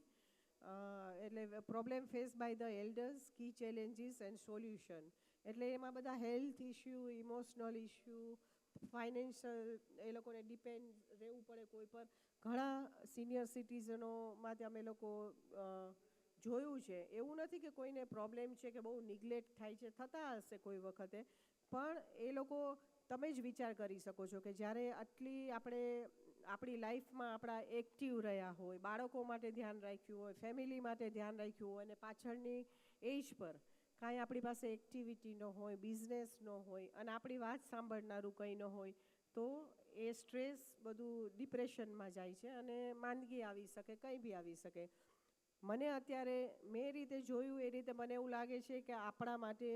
એટલે problem face by the elders, key challenges and solution. એટલે એમાં બધા health issue, emotional issue, financial, એ લોકોને ડિપેન્ડ રહેવું પડે કોઈ પર. ઘણા સિનિયર સિટીઝનો માટે અમે લોકો જોયું છે. એવું નથી કે કોઈને પ્રોબ્લેમ છે કે બહુ નિગ્લેક્ટ થાય છે, થતા હશે કોઈ વખતે, પણ એ લોકો તમે જ વિચાર કરી શકો છો કે જ્યારે આટલી આપણે આપણી લાઈફમાં આપણા એક્ટિવ રહ્યા હોય, બાળકો માટે ધ્યાન રાખ્યું હોય, ફેમિલી માટે ધ્યાન રાખ્યું હોય અને પાછળની એજ પર કાંઈ આપણી પાસે એક્ટિવિટી ન હોય, બિઝનેસ ન હોય અને આપણી વાત સાંભળનારું કંઈ ન હોય, તો એ સ્ટ્રેસ બધું ડિપ્રેશનમાં જાય છે અને માંદગી આવી શકે, કંઈ બી આવી શકે. મને અત્યારે મેં રીતે જોયું એ રીતે મને એવું લાગે છે કે આપણા માટે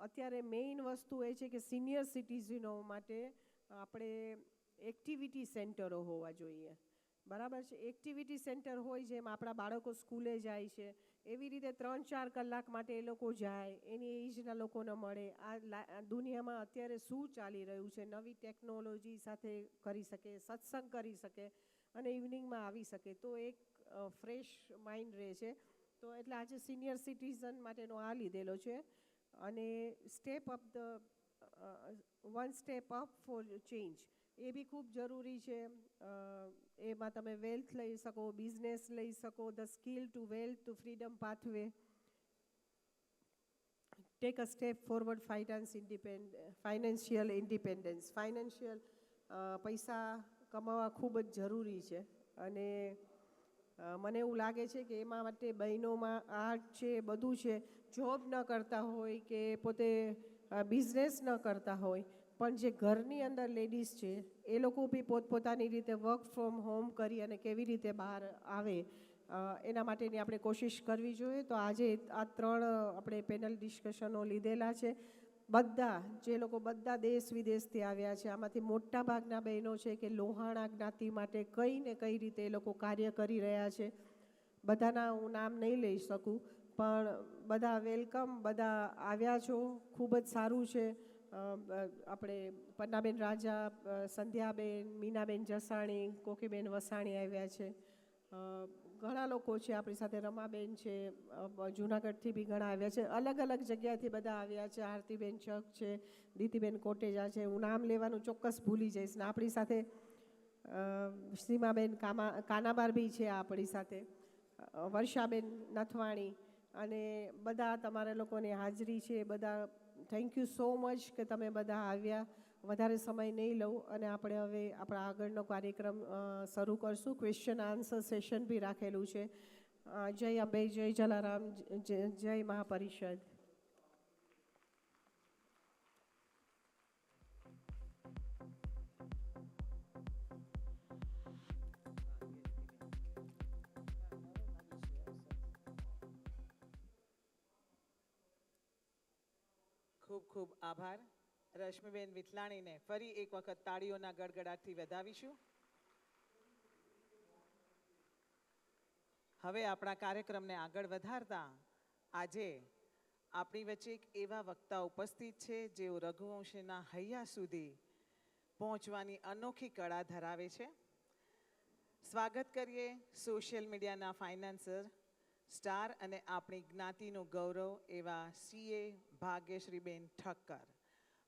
અત્યારે મેઇન વસ્તુ એ છે કે સિનિયર સિટીઝનો માટે આપણે એક્ટિવિટી સેન્ટરો હોવા જોઈએ. બરાબર છે? એક્ટિવિટી સેન્ટર હોય જેમ આપણા બાળકો સ્કૂલે જાય છે એવી રીતે 3-4 કલાક માટે એ લોકો જાય, એની એજના લોકોને મળે. આ દુનિયામાં અત્યારે શું ચાલી રહ્યું છે, નવી ટેકનોલોજી સાથે કરી શકે, સત્સંગ કરી શકે અને ઇવનિંગમાં આવી શકે, તો એક ફ્રેશ માઇન્ડ રહે છે. તો એટલે આજે સિનિયર સિટીઝન માટેનો આ લીધેલો છે અને one step up for change એ બી ખૂબ જરૂરી છે. એમાં તમે વેલ્થ લઈ શકો, બિઝનેસ લઈ શકો, the skill to wealth to freedom pathway, take a step forward financial independence. Financial પૈસા કમાવા ખૂબ જ જરૂરી છે અને મને એવું લાગે છે કે એમાં માટે બહેનોમાં આર્ટ છે, બધું છે. જોબ ન કરતા હોય કે પોતે બિઝનેસ ન કરતા હોય, પણ જે ઘરની અંદર લેડીઝ છે એ લોકો બી પોતપોતાની રીતે વર્ક ફ્રોમ હોમ કરી અને કેવી રીતે બહાર આવે એના માટેની આપણે કોશિશ કરવી જોઈએ. તો આજે આ 3 આપણે પેનલ ડિસ્કશનો લીધેલા છે. બધા જે લોકો બધા દેશ વિદેશથી આવ્યા છે, આમાંથી મોટા ભાગના બહેનો છે કે લોહાણા જ્ઞાતિ માટે કઈ ને કઈ રીતે એ લોકો કાર્ય કરી રહ્યા છે. બધાના હું નામ નહીં લઈ શકું, પણ બધા વેલકમ, બધા આવ્યા છો, ખૂબ જ સારું છે. આપણે પન્નાબેન રાજા, સંધ્યાબેન, મીનાબેન જસાણી, કોકીબેન વસાણી આવ્યા છે. ઘણા લોકો છે આપણી સાથે, રમાબેન છે, જૂનાગઢથી બી ઘણા આવ્યા છે. અલગ અલગ જગ્યાએથી બધા આવ્યા છે. આરતીબેન ચક છે, દીતીબેન કોટેજા છે. હું નામ લેવાનું ચોક્કસ ભૂલી જઈશ. ને આપણી સાથે સીમાબેન કાનાબાર બી છે આપણી સાથે, વર્ષાબેન નથવાણી, અને બધા તમારા લોકોની હાજરી છે. બધા થેન્ક યુ સો મચ કે તમે બધા આવ્યા. વધારે સમય નહીં લઉં અને આપણે હવે આપણા આગળનો કાર્યક્રમ શરૂ કરશું. ક્વેશ્ચન આન્સર સેશન બી રાખેલું છે. જય અંબે, જય જલારામ, જય મહાપરિષદ. ખૂબ ખૂબ આભાર. રશ્મિબેન વિઠલાણીને ફરી એક વખત તાળીઓના ગડગડાટથી વધાવીશું. હવે આપણા કાર્યક્રમને આગળ વધારતા આજે આપણી વચ્ચે એક એવા વક્તા ઉપસ્થિત છે જેઓ રઘુવંશીના હૈયા સુધી પહોંચવાની અનોખી કળા ધરાવે છે. સ્વાગત કરીએ સોશિયલ મીડિયાના ફાઇનાન્સર, સ્ટાર અને આપણી જ્ઞાતિનું ગૌરવ એવા CA ભાગ્યશ્રીબેન ઠક્કર.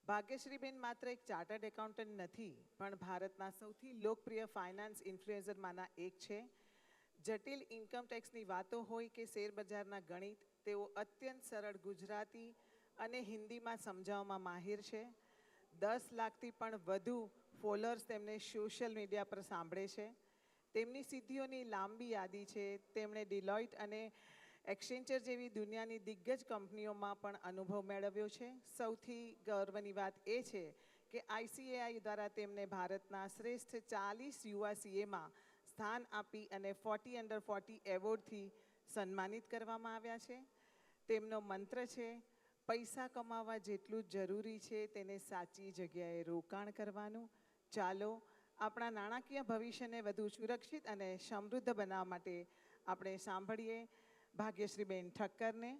ભાગ્યશ્રીબેન માત્ર એક ચાર્ટર્ડ એકાઉન્ટન્ટ નથી, પણ ભારતના સૌથી લોકપ્રિય ફાઇનાન્સ ઇન્ફ્લુએન્સરમાંના એક છે. જટિલ ઇન્કમ ટેક્સની વાતો હોય કે શેરબજારના ગણિત, તેઓ અત્યંત સરળ ગુજરાતી અને હિન્દીમાં સમજાવવામાં માહિર છે. 10 લાખથી પણ વધુ ફોલોઅર્સ તેમને સોશિયલ મીડિયા પર સાંભળે છે. તેમની સિદ્ધિઓની લાંબી યાદી છે. તેમણે ડિલોઇટ અને એક્સેન્ચર જેવી દુનિયાની દિગ્ગજ કંપનીઓમાં પણ અનુભવ મેળવ્યો છે. સૌથી ગર્વની વાત એ છે કે કે ICAI દ્વારા તેમને ભારતના શ્રેષ્ઠ 40 યુવા CAમાં સ્થાન આપી અને 40 અંડર 40 એવોર્ડથી સન્માનિત કરવામાં આવ્યા છે. તેમનો મંત્ર છે, પૈસા કમાવા જેટલું જ જરૂરી છે તેને સાચી જગ્યાએ રોકાણ કરવાનું. ચાલો આપણા નાણાકીય ભવિષ્યને વધુ સુરક્ષિત અને સમૃદ્ધ બનાવવા માટે આપણે સાંભળીએ ભાગ્યશ્રીબેન ઠક્કરને.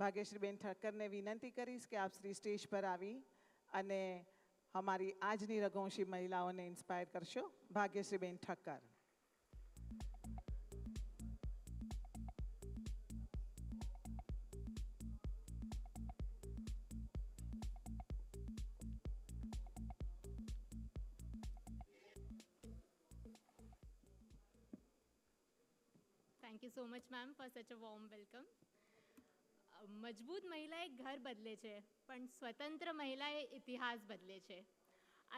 ભાગ્યશ્રીબેન ઠક્કરને વિનંતી કરીશ કે આપ શ્રી સ્ટેજ પર આવી અને અમારી આજની રઘુવંશી મહિલાઓને ઇન્સ્પાયર કરશો. ભાગ્યશ્રીબેન Thakkar. Thank you so much, ma'am, for such a warm welcome. મજબૂત મહિલાએ ઘર બદલે છે, પણ સ્વતંત્ર મહિલાએ ઇતિહાસ બદલે છે.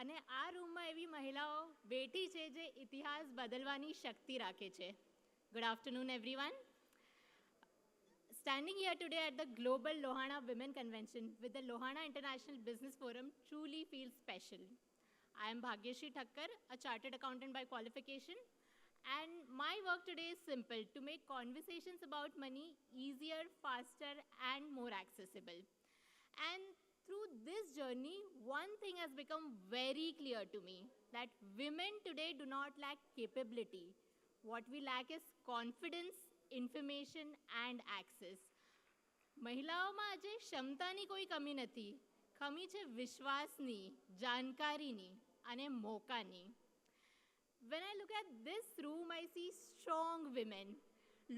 અને આ રૂમમાં એવી મહિલાઓ બેઠી છે જે ઇતિહાસ બદલવાની શક્તિ રાખે છે. Good afternoon, everyone. Standing here today at the Global Lohana Women Convention with the Lohana International Business Forum truly feels special. I am Bhagyashri Thakkar, a chartered accountant by qualification. And my work today is simple, to make conversations about money easier, faster, and more accessible. And through this journey, one thing has become very clear to me, that women today do not lack capability. What we lack is confidence, information, and access. મહિલાઓમાં આજે ક્ષમતાની કોઈ કમી નથી, કમી છે વિશ્વાસની, જાણકારીની અને મોકાની. When I look at this room, I see strong women.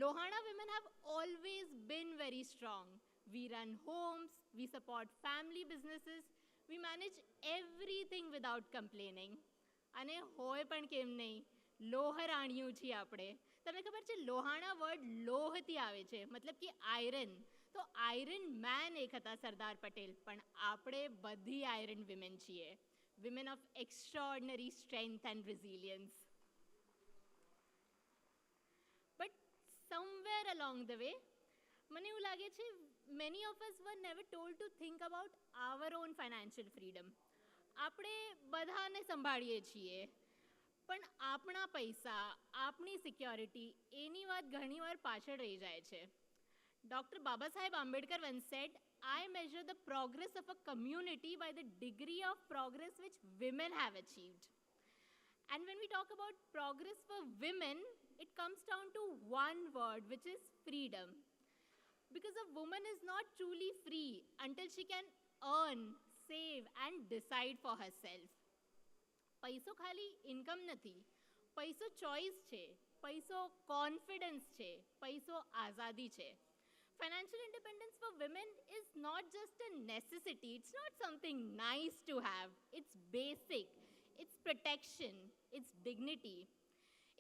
Lohana women have always been very strong. We run homes, we support family businesses, we manage everything without complaining. અને હોય પણ કેમ નહીં, લોહરાણીઓ છીએ આપણે. તમને ખબર છે લોહાણા વર્ડ લોહથી આવે છે, મતલબ કે આયરન. તો આયરન મેન એક હતા સરદાર પટેલ, પણ આપણે બધી આયરન વિમેન છીએ. Women of extraordinary strength and resilience. But somewhere along the way, મને એવું લાગે છે, many of us were never told to think about our own financial freedom. આપણે બધાને સંભાળીએ છીએ, પણ આપણા પૈસા, આપણી સિક્યોરિટી, એની વાત ઘણીવાર પાછળ રહી જાય છે. Dr. Baba Saheb Ambedkar once said, I measure the progress of a community by the degree of progress which women have achieved. And when we talk about progress for women, it comes down to one word, which is freedom. Because a woman is not truly free until she can earn, save, and decide for herself. પૈસો ખાલી income નથી, પૈસો choice છે, પૈસો confidence છે, પૈસો આઝાદી છે. Financial independence for women is not just a necessity, it's not something nice to have, it's basic, it's protection, it's dignity.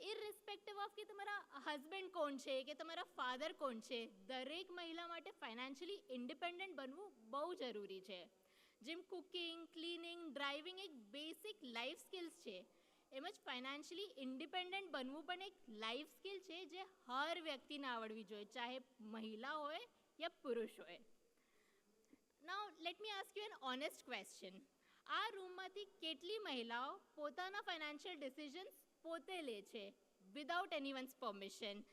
Irrespective of કે તમારા હસબન્ડ કોણ છે કે તમારા ફાધર કોણ છે, દરેક મહિલા માટે ફાઇનાન્શિયલી ઇન્ડિપેન્ડન્ટ બનવું બહુ જરૂરી છે. જેમ કુકિંગ, ક્લીનિંગ, ડ્રાઇવિંગ એક બેસિક લાઈફ સ્કિલ્સ છે, એમ જ ફાઇનાન્શિયલી ઇન્ડિપેન્ડન્ટ બનવું પણ એક લાઈફ સ્કિલ છે જે હર વ્યક્તિને આવડવી જોઈએ, ચાહે મહિલા હોય યા પુરુષ હોય. Now let me ask you an honest question. આ રૂમમાંથી કેટલી મહિલાઓ પોતાના ફાઇનાન્શિયલ ડિસિઝન્સ પોતે લે છે વિદાઉટ એનીવન્સ પરમિશન?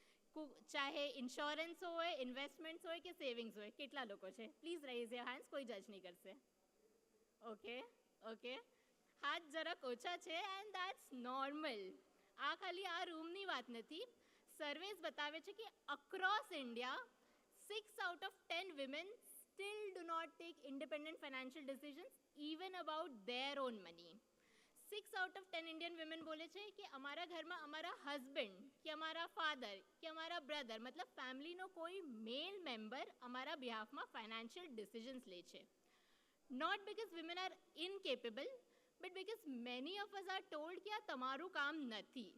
ચાહે ઇન્સ્યોરન્સ હોય, ઇન્વેસ્ટમેન્ટ્સ હોય કે સેવિંગ્સ હોય, કેટલા લોકો છે? પ્લીઝ રેઇઝ યોર હેન્ડ્સ, કોઈ જજ નહીં કરશે. ઓકે ઓકે, હાથ જરાક ઓછા છે, એન્ડ દેટ્સ નોર્મલ. આ ખાલી આ રૂમની વાત નથી. સર્વેસ બતાવે છે કે across India 6 out of 10 women still do not take independent financial decisions even about their own money. 6 out of 10 Indian women બોલે છે કે અમારા ઘરમાં અમારા હસબન્ડ કે અમારા ફાધર કે અમારા બ્રધર, મતલબ ફેમિલીનો કોઈ મેલ મેમ્બર અમારા બિહાફમાં ફાઇનાન્શિયલ ડિસિઝન્સ લે છે. Not because women are incapable, but because many of us are told કે આ તમારું કામ નથી.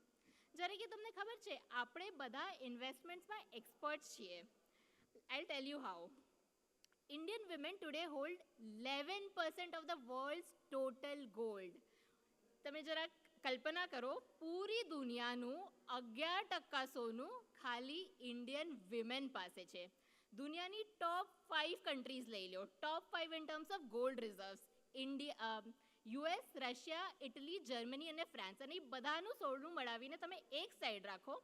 જ્યારે કે તમને ખબર છે આપણે બધા ઇન્વેસ્ટમેન્ટ્સમાં એક્સપર્ટ્સ છીએ. I'll tell you how. Indian women today hold 11% of the world's total gold. તમે જરા કલ્પના કરો, પૂરી દુનિયાનું 11% સોનું ખાલી ઇન્ડિયન વિમેન પાસે છે. દુનિયાની ટોપ 5 કન્ટ્રીઝ લઈ લો, ટોપ 5 in terms of gold reserves. India, US, Russia, Italy, Germany અને ફ્રાન્સ, અને એ બધાનું સોનું મળાવીને તમે એક સાઈડ રાખો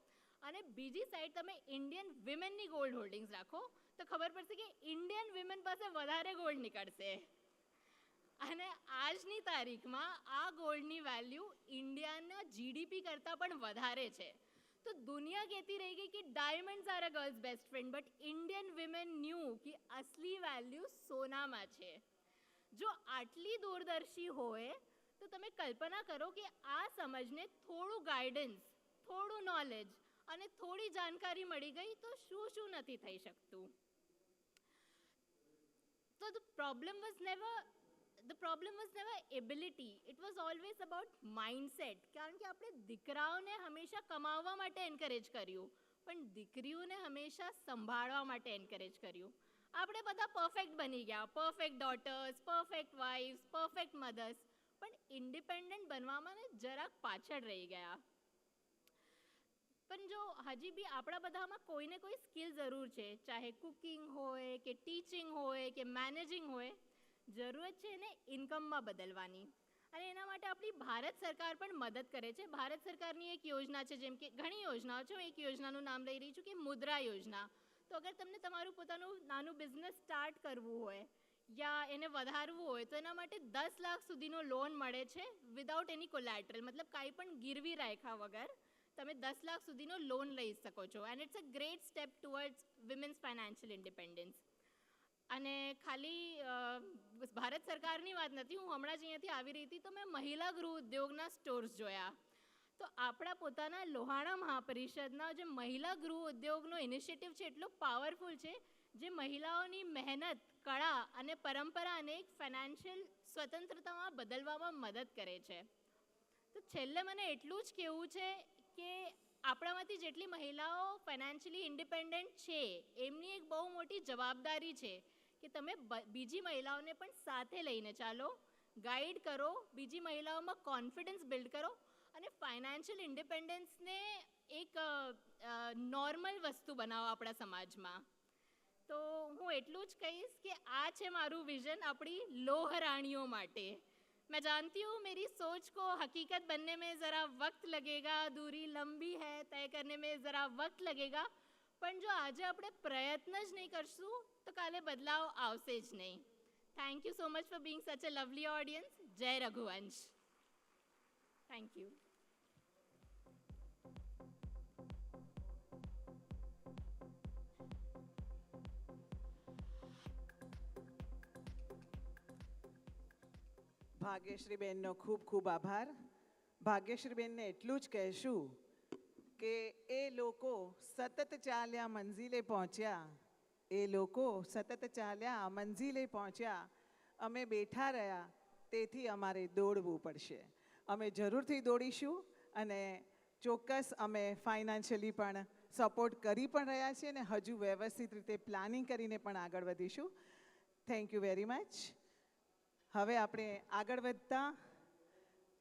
અને બીજી સાઈડ તમે ઇન્ડિયન વિમેનની ગોલ્ડ હોલ્ડિંગ્સ રાખો, તો ખબર પડશે કે ઇન્ડિયન વિમેન પાસે વધારે ગોલ્ડ નીકળશે. અને આજની તારીખમાં આ ગોલ્ડની વેલ્યુ ઇન્ડિયાના GDP કરતાં પણ વધારે છે. તો દુનિયા કહેતી રહી ગઈ કે diamonds are a girls best friend, but Indian women new કે અસલી વેલ્યુ સોનામાં છે. જો આટલી દૂરદર્શી હોય તો તમે કલ્પના કરો કે આ સમજને થોડું ગાઈડન્સ, થોડું નોલેજ અને થોડી જાણકારી મળી ગઈ તો શું શું નથી થઈ શકતું. તો the problem was never ability, it was always about mindset. કારણ કે આપણે દીકરાઓને હંમેશા કમાવવા માટે એન્કરેજ કર્યું, પણ દીકરીઓને હંમેશા સંભાળવા માટે એન્કરેજ કર્યું. આપણે બધા પરફેક્ટ બની ગયા, perfect daughters, perfect wives, perfect mothers, પણ ઇન્ડિપેન્ડન્ટ બનવામાં ને જરાક પાછળ રહી ગયા. પણ જો હજી બી આપણા બધામાં કોઈને કોઈ સ્કિલ જરૂર છે, ચાહે કુકિંગ હોય કે ટીચિંગ હોય કે મેનેજિંગ હોય, જરૂરત છે એને ઇન્કમમાં બદલવાની. અને એના માટે આપણી ભારત સરકાર પણ મદદ કરે છે. ભારત સરકારની એક યોજના છે, જેમ કે ઘણી યોજનાઓ છે, હું એક યોજનાનું નામ લઈ રહી છું કે મુદ્રા યોજના. તો અગર તમને તમારું પોતાનું નાનું બિઝનેસ સ્ટાર્ટ કરવું હોય યા એને વધારવું હોય તો એના માટે 10 લાખ સુધીનો લોન મળે છે વિધાઉટ એની કોલેટરલ, મતલબ કાંઈ પણ ગીરવી રાખ્યા વગર તમે 10 લાખ સુધીનો લોન લઈ શકો છો. And it's a great step towards women's financial independence. અને ખાલી ભારત સરકારની વાત નથી, હું હમણાં જ અહીંયાથી આવી રહી હતી તો મેં મહિલા ગૃહ ઉદ્યોગના સ્ટોર્સ જોયા. તો આપણા પોતાના લોહાણા મહાપરિષદના જે મહિલા ગૃહ ઉદ્યોગનો ઇનિશિયેટિવ છે એટલો પાવરફુલ છે, જે મહિલાઓની મહેનત, કળા અને પરંપરાને એક ફાઇનાન્શિયલ સ્વતંત્રતામાં બદલવામાં મદદ કરે છે. તો છેલ્લે મને એટલું જ કહેવું છે કે આપણામાંથી જેટલી મહિલાઓ ફાઇનાન્શિયલી ઇન્ડિપેન્ડન્ટ છે એમની એક બહુ મોટી જવાબદારી છે કે તમે બીજી મહિલાઓને પણ સાથે લઈને ચાલો, ગાઈડ કરો, બીજી મહિલાઓમાં કોન્ફિડન્સ બિલ્ડ કરો અને ફાઇનાન્શિયલ ઇન્ડિપેન્ડન્સને એક નોર્મલ વસ્તુ બનાવો આપણા સમાજમાં. તો હું એટલું જ કહીશ કે આ છે મારું વિઝન આપણી લોહરાણીઓ માટે. मैं जानती हूँ मेरी सोच को हकीकत बनने में ज़रा वक्त लगेगा, दूरी लंबी है, तय करने में ज़रा वक्त लगेगा, પણ જો આજે આપણે પ્રયત્ન જ નહીં કરશું તો કાલે બદલાવ આવશે જ નહીં. Thank you so much for being such a lovely audience. જય રઘુવંશ. Thank you. ભાગ્યશ્રીબેનનો ખૂબ ખૂબ આભાર. ભાગ્યશ્રીબેનને એટલું જ કહેશું કે એ લોકો સતત ચાલ્યા મંઝિલે પહોંચ્યા, એ લોકો સતત ચાલ્યા મંઝિલે પહોંચ્યા, અમે બેઠા રહ્યા તેથી અમારે દોડવું પડશે. અમે જરૂરથી દોડીશું અને ચોક્કસ અમે ફાઇનાન્શિયલી પણ સપોર્ટ કરી પણ રહ્યા છીએ અને હજુ વ્યવસ્થિત રીતે પ્લાનિંગ કરીને પણ આગળ વધીશું. Thank you very much. હવે આપણે આગળ વધતા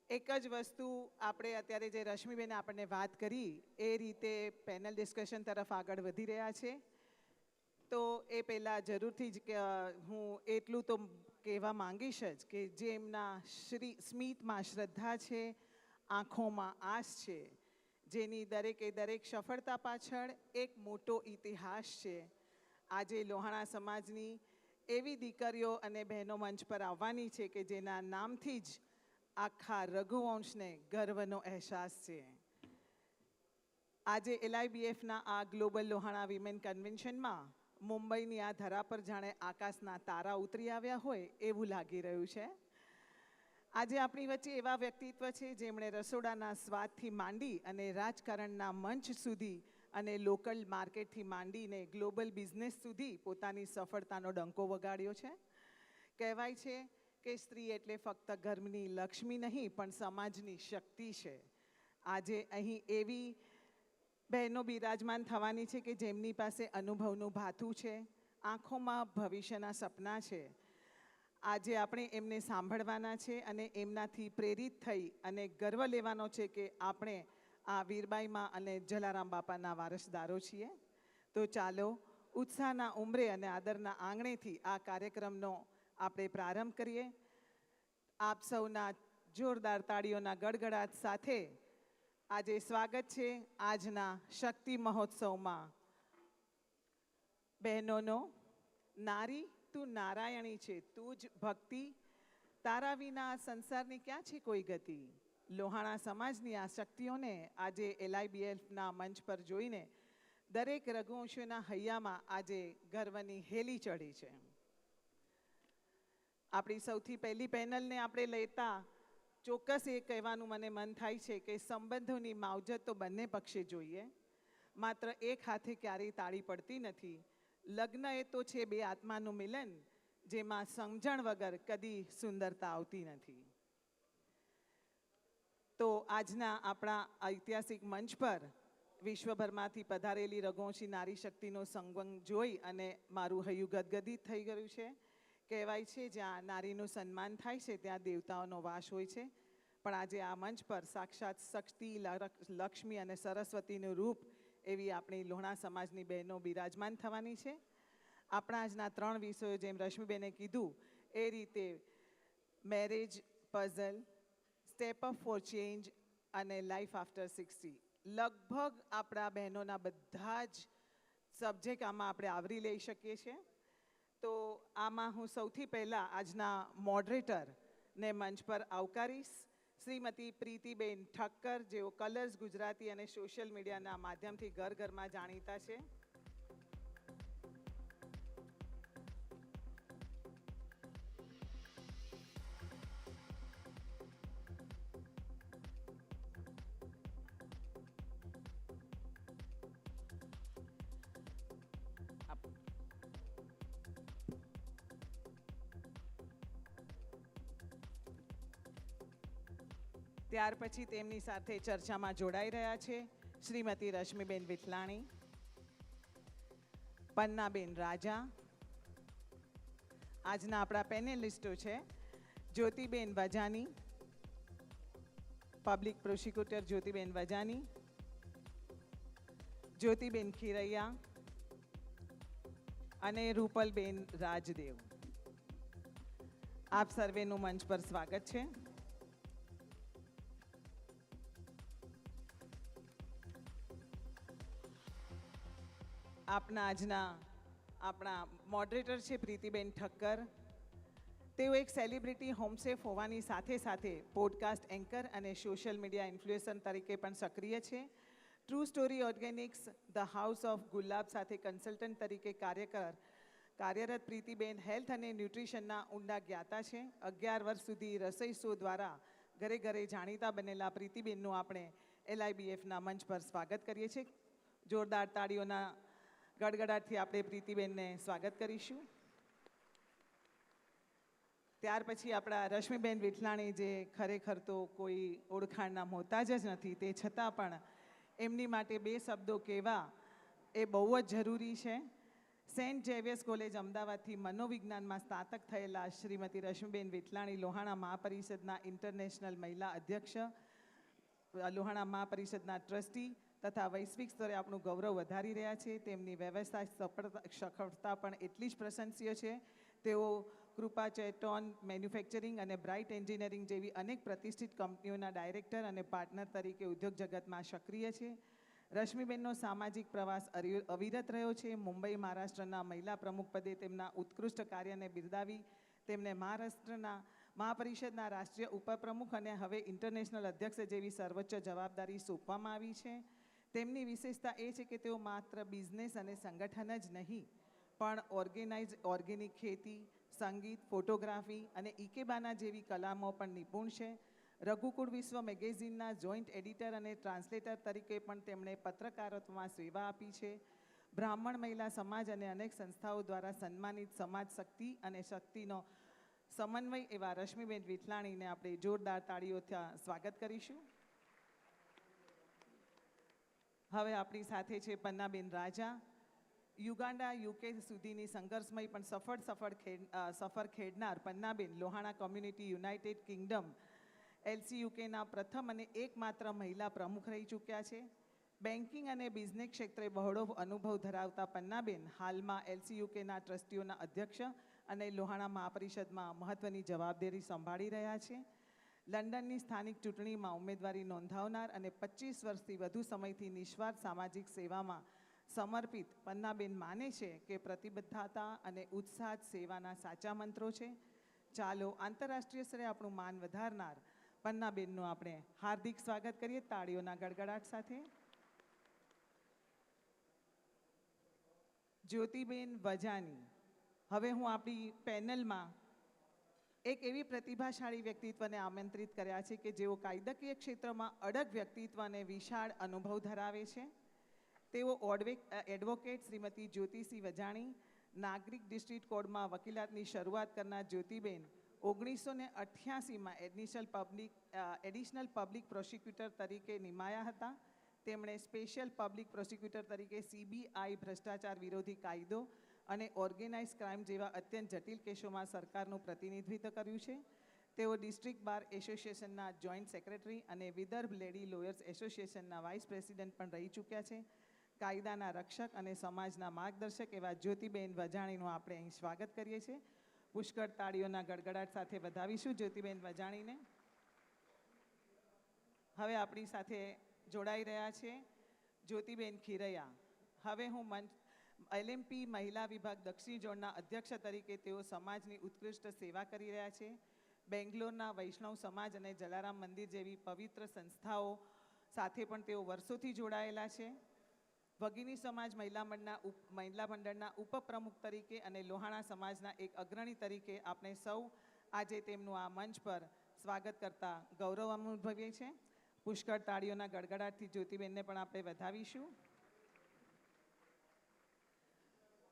એક જ વસ્તુ આપણે અત્યારે જે રશ્મિબેને આપણને વાત કરી એ રીતે પેનલ ડિસ્કશન તરફ આગળ વધી રહ્યા છે. તો એ પહેલાં જરૂરથી જ હું એટલું તો કહેવા માંગીશ જ કે જે એમના સ્મિતમાં શ્રદ્ધા છે, આંખોમાં આશ છે, જેની દરેક સફળતા પાછળ એક મોટો ઇતિહાસ છે. આજે લોહાણા સમાજની એવી દીકરીઓ અને બહેનો મંચ પર આવવાની છે કે જેના નામથી જ આખા રઘુવંશને ગર્વનો અહેસાસ છે. આજે LIBFના આ ગ્લોબલ લોહાણા વિમેન કન્વેન્શનમાં મુંબઈની આ ધરા પર જાણે આકાશના તારા ઉતરી આવ્યા હોય એવું લાગી રહ્યું છે. આજે આપણી વચ્ચે એવા વ્યક્તિત્વ છે જેમણે રસોડાના સ્વાદથી માંડી અને રાજકારણના મંચ સુધી અને લોકલ માર્કેટથી માંડીને ગ્લોબલ બિઝનેસ સુધી પોતાની સફળતાનો ડંકો વગાડ્યો છે. કહેવાય છે કે સ્ત્રી એટલે ફક્ત ઘરની લક્ષ્મી નહીં પણ સમાજની શક્તિ છે. આજે અહીં એવી બહેનો બિરાજમાન થવાની છે કે જેમની પાસે અનુભવનું ભાથું છે, આંખોમાં ભવિષ્યના સપના છે. આજે આપણે એમને સાંભળવાના છે અને એમનાથી પ્રેરિત થઈ અને ગર્વ લેવાનો છે કે આપણે આ વીરબાઈમાં અને જલારામ બાપાના વારસદારો છીએ. તો ચાલો ઉત્સાહના ઉમરે અને આદરના આંગણેથી આ કાર્યક્રમનો આપણે પ્રારંભ કરીએ. આપ સૌના જોરદાર તાળીઓના ગડગડાટ સાથે આજે સ્વાગત છે આજના શક્તિ મહોત્સવમાં. બહેનોનો, નારી તું નારાયણી છે, તું જ ભક્તિ, તારા વિના આ સંસારની ક્યાં છે કોઈ ગતિ. લોહાણા સમાજની આ શક્તિઓને આજે LIBFના મંચ પર જોઈને દરેક રઘુવંશીઓના હૈયામાં આજે ગર્વની હેલી ચડી છે. આપણી સૌથી પહેલી પેનલને આપણે લેતા ચોક્કસ એ કહેવાનું મને મન થાય છે કે સંબંધોની માવજત તો બંને પક્ષે જોઈએ. માત્ર એક હાથે ક્યારેય તાળી પડતી નથી. લગ્ન એ તો છે બે આત્માનું મિલન, જેમાં સમજણ વગર કદી સુંદરતા આવતી નથી. તો આજના આપણા ઐતિહાસિક મંચ પર વિશ્વભરમાંથી પધારેલી રઘુવંશી નારી શક્તિનો સંગમ જોઈ અને મારું હૈયું ગદગદિત થઈ ગયું છે. કહેવાય છે જ્યાં નારીનું સન્માન થાય છે ત્યાં દેવતાઓનો વાસ હોય છે. પણ આજે આ મંચ પર સાક્ષાત શક્તિ, લક્ષ્મી અને સરસ્વતીનું રૂપ એવી આપણી લોહાણા સમાજની બહેનો બિરાજમાન થવાની છે. આપણા આજના 3 વિષયો જેમ રશ્મિબેને કીધું એ રીતે marriage puzzle, step up for change અને લાઈફ આફ્ટર 60. લગભગ આપણા બહેનોના બધા જ સબ્જેક્ટ આમાં આપણે આવરી લઈ શકીએ છીએ. તો આમાં હું સૌથી પહેલાં આજના મોડરેટરને મંચ પર આવકારીશ, શ્રીમતી પ્રીતિબેન ઠક્કર, જેઓ કલર્સ ગુજરાતી અને સોશિયલ મીડિયાના માધ્યમથી ઘર ઘરમાં જાણીતા છે. ત્યાર પછી તેમની સાથે ચર્ચામાં જોડાઈ રહ્યા છે શ્રીમતી રશ્મિબેન વિઠલાણી, પન્નાબેન રાજા. આજના આપણા પેનેલિસ્ટો છે જ્યોતિબેન વજાની, પબ્લિક પ્રોસિક્યુટર જ્યોતિબેન વજાની, જ્યોતિબેન ખીરૈયા અને રૂપલબેન રાજદેવ. આપ સર્વેનું મંચ પર સ્વાગત છે. આપણા મોડરેટર છે પ્રીતિબેન ઠક્કર. તેઓ એક સેલિબ્રિટી હોમસેફ હોવાની સાથે સાથે પોડકાસ્ટ એન્કર અને સોશિયલ મીડિયા ઇન્ફ્લુએન્સર તરીકે પણ સક્રિય છે. True story organics, the house of Gulab સાથે કન્સલ્ટન્ટ તરીકે કાર્યરત પ્રીતિબેન હેલ્થ અને ન્યુટ્રિશનના ઊંડા જ્ઞાતા છે. 11 વર્ષ સુધી રસોઈ શો દ્વારા ઘરે ઘરે જાણીતા બનેલા પ્રીતિબેનનું આપણે LIBFના મંચ પર સ્વાગત કરીએ છીએ. જોરદાર તાળીઓના ગડગડાટથી આપણે પ્રીતિબેનને સ્વાગત કરીશું. ત્યાર પછી આપણા રશ્મિબેન વિઠલાણી, જે ખરેખર તો કોઈ ઓળખાણના મોહતાજ જ નથી, તે છતાં પણ એમની માટે 2 શબ્દો કહેવા એ બહુ જ જરૂરી છે. સેન્ટ ઝેવિયર્સ કોલેજ અમદાવાદથી મનોવિજ્ઞાનમાં સ્નાતક થયેલા શ્રીમતી રશ્મિબેન વિઠલાણી લોહાણા મહાપરિષદના ઇન્ટરનેશનલ મહિલા અધ્યક્ષ, લોહાણા મહાપરિષદના ટ્રસ્ટી તથા વૈશ્વિક સ્તરે આપણું ગૌરવ વધારી રહ્યા છે. તેમની વ્યવસાય સફળતા પણ એટલી જ પ્રશંસનીય છે. તેઓ કૃપા ચેટોન મેન્યુફેક્ચરિંગ અને બ્રાઇટ એન્જિનિયરિંગ જેવી અનેક પ્રતિષ્ઠિત કંપનીઓના ડાયરેક્ટર અને પાર્ટનર તરીકે ઉદ્યોગ જગતમાં સક્રિય છે. રશ્મિબેનનો સામાજિક પ્રવાસ અવિરત રહ્યો છે. મુંબઈ, મહારાષ્ટ્રના મહિલા પ્રમુખ પદે તેમના ઉત્કૃષ્ટ કાર્યને બિરદાવી તેમને મહારાષ્ટ્રના મહાપરિષદના રાષ્ટ્રીય ઉપપ્રમુખ અને હવે ઇન્ટરનેશનલ અધ્યક્ષ જેવી સર્વોચ્ચ જવાબદારી સોંપવામાં આવી છે. તેમની વિશેષતા એ છે કે તેઓ માત્ર બિઝનેસ અને સંગઠન જ નહીં, પણ ઓર્ગેનિક ખેતી, સંગીત, ફોટોગ્રાફી અને ઇકેબાના જેવી કલામાં પણ નિપુણ છે. રઘુકુળ વિશ્વ મેગેઝિનના જોઈન્ટ એડિટર અને ટ્રાન્સલેટર તરીકે પણ તેમણે પત્રકારત્વમાં સેવા આપી છે. બ્રાહ્મણ મહિલા સમાજ અને અનેક સંસ્થાઓ દ્વારા સન્માનિત સમાજ શક્તિ અને શક્તિનો સમન્વય એવા રશ્મિબેન વિઠલાણીને આપણે જોરદાર તાળીઓથી સ્વાગત કરીશું. હવે આપણી સાથે છે પન્નાબેન રાજા. યુગાન્ડા, UK સુધીની સંઘર્ષમય પણ સફર ખેડનાર Pannaben Lohana community United Kingdom LCUKના પ્રથમ અને એકમાત્ર મહિલા પ્રમુખ રહી ચૂક્યા છે. બેન્કિંગ અને બિઝનેસ ક્ષેત્રે બહોળો અનુભવ ધરાવતા પન્નાબેન હાલમાં LCUKના ટ્રસ્ટીઓના અધ્યક્ષ અને લોહાણા મહાપરિષદમાં મહત્ત્વની જવાબદારી સંભાળી રહ્યા છે. લંડનની સ્થાનિક ચૂંટણીમાં ઉમેદવારી નોંધાવનાર અને 25 વર્ષથી વધુ સમયથી નિસ્વાર્થ સામાજિક સેવામાં સમર્પિત પન્નાબેન માને છે કે પ્રતિબદ્ધતા અને ઉત્સાહ સેવાના સાચા મંત્રો છે. ચાલો આંતરરાષ્ટ્રીય સ્તરે આપણું માન વધારનાર પન્નાબેનનું આપણે હાર્દિક સ્વાગત કરીએ તાળીઓના ગડગડાટ સાથે. જ્યોતિબેન વજાની. હવે હું આપણી પેનલમાં એક એવી પ્રતિભાશાળી વ્યક્તિત્વને આમંત્રિત કર્યા છે કે જેઓ કાયદાકીય ક્ષેત્રમાં અડગ વ્યક્તિત્વ અને વિશાળ અનુભવ ધરાવે છે. તેઓ એડવોકેટ શ્રીમતી જ્યોતિસિંહ વજાણી, નાગરિક ડિસ્ટ્રિક્ટ કોર્ટમાં વકીલાતની શરૂઆત કરનાર જ્યોતિબેન 1988માં એડિશનલ પબ્લિક પ્રોસિક્યુટર તરીકે નિમાયા હતા. તેમણે સ્પેશિયલ પબ્લિક પ્રોસિક્યુટર તરીકે CBI ભ્રષ્ટાચાર વિરોધી કાયદો અને ઓર્ગેનાઇઝ ક્રાઇમ જેવા અત્યંત જટિલ કેસોમાં સરકારનું પ્રતિનિધિત્વ કર્યું છે. તેઓ ડિસ્ટ્રિક્ટ બાર એસોસિએશનના જોઈન્ટ સેક્રેટરી અને વિદર્ભ લેડી લોયર્સ એસોસિએશનના વાઇસ પ્રેસિડેન્ટ પણ રહી ચૂક્યા છે. કાયદાના રક્ષક અને સમાજના માર્ગદર્શક એવા જ્યોતિબેન વજાણીનું આપણે અહીં સ્વાગત કરીએ છીએ. પુષ્કળ તાળીઓના ગડગડાટ સાથે વધાવીશું જ્યોતિબેન વજાણીને. હવે આપણી સાથે જોડાઈ રહ્યા છે જ્યોતિબેન ખીરૈયા. હવે હું LMP મહિલા વિભાગ દક્ષિણ ઝોનના અધ્યક્ષ તરીકે તેઓ સમાજની ઉત્કૃષ્ટ સેવા કરી રહ્યા છે. બેંગ્લોરના વૈષ્ણવ સમાજ અને જલારામ મંદિર જેવી પવિત્ર સંસ્થાઓ સાથે પણ તેઓ વર્ષોથી જોડાયેલા છે. ભગીની સમાજ મહિલા મંડળના ઉપપ્રમુખ તરીકે અને લોહાણા સમાજના એક અગ્રણી તરીકે આપણે સૌ આજે તેમનું આ મંચ પર સ્વાગત કરતા ગૌરવ અનુભવીએ છીએ. પુષ્કળ તાળીઓના ગડગડાટથી જ્યોતિબેનને પણ આપણે વધાવીશું.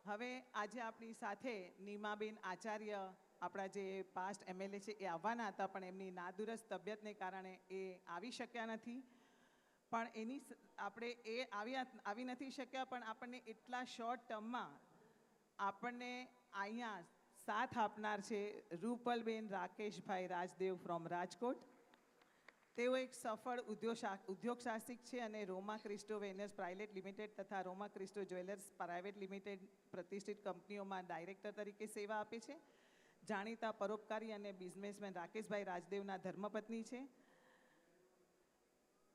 હવે આજે આપણી સાથે નીમાબેન આચાર્ય, આપણા જે પાસ્ટ MLA છે એ આવવાના હતા પણ એમની નાદુરસ્ત તબિયતને કારણે એ આવી શક્યા નથી. પણ આપણે આવી નથી શક્યા પણ આપણને એટલા શોર્ટ ટર્મમાં આપણને અહીંયા સાથ આપનાર છે રૂપલબેન રાકેશભાઈ રાજદેવ ફ્રોમ રાજકોટ. તેઓ એક સફળ ઉદ્યોગ સાહસિક છે અને રોમા ક્રિસ્ટો વેનર્સ પ્રાઇવેટ લિમિટેડ તથા રોમા ક્રિસ્ટો જ્વેલર્સ પ્રાઇવેટ લિમિટેડ પ્રતિષ્ઠિત કંપનીઓમાં ડાયરેક્ટર તરીકે સેવા આપે છે. જાણીતા પરોપકારી અને બિઝનેસમેન રાકેશભાઈ રાજદેવના ધર્મપત્ની છે.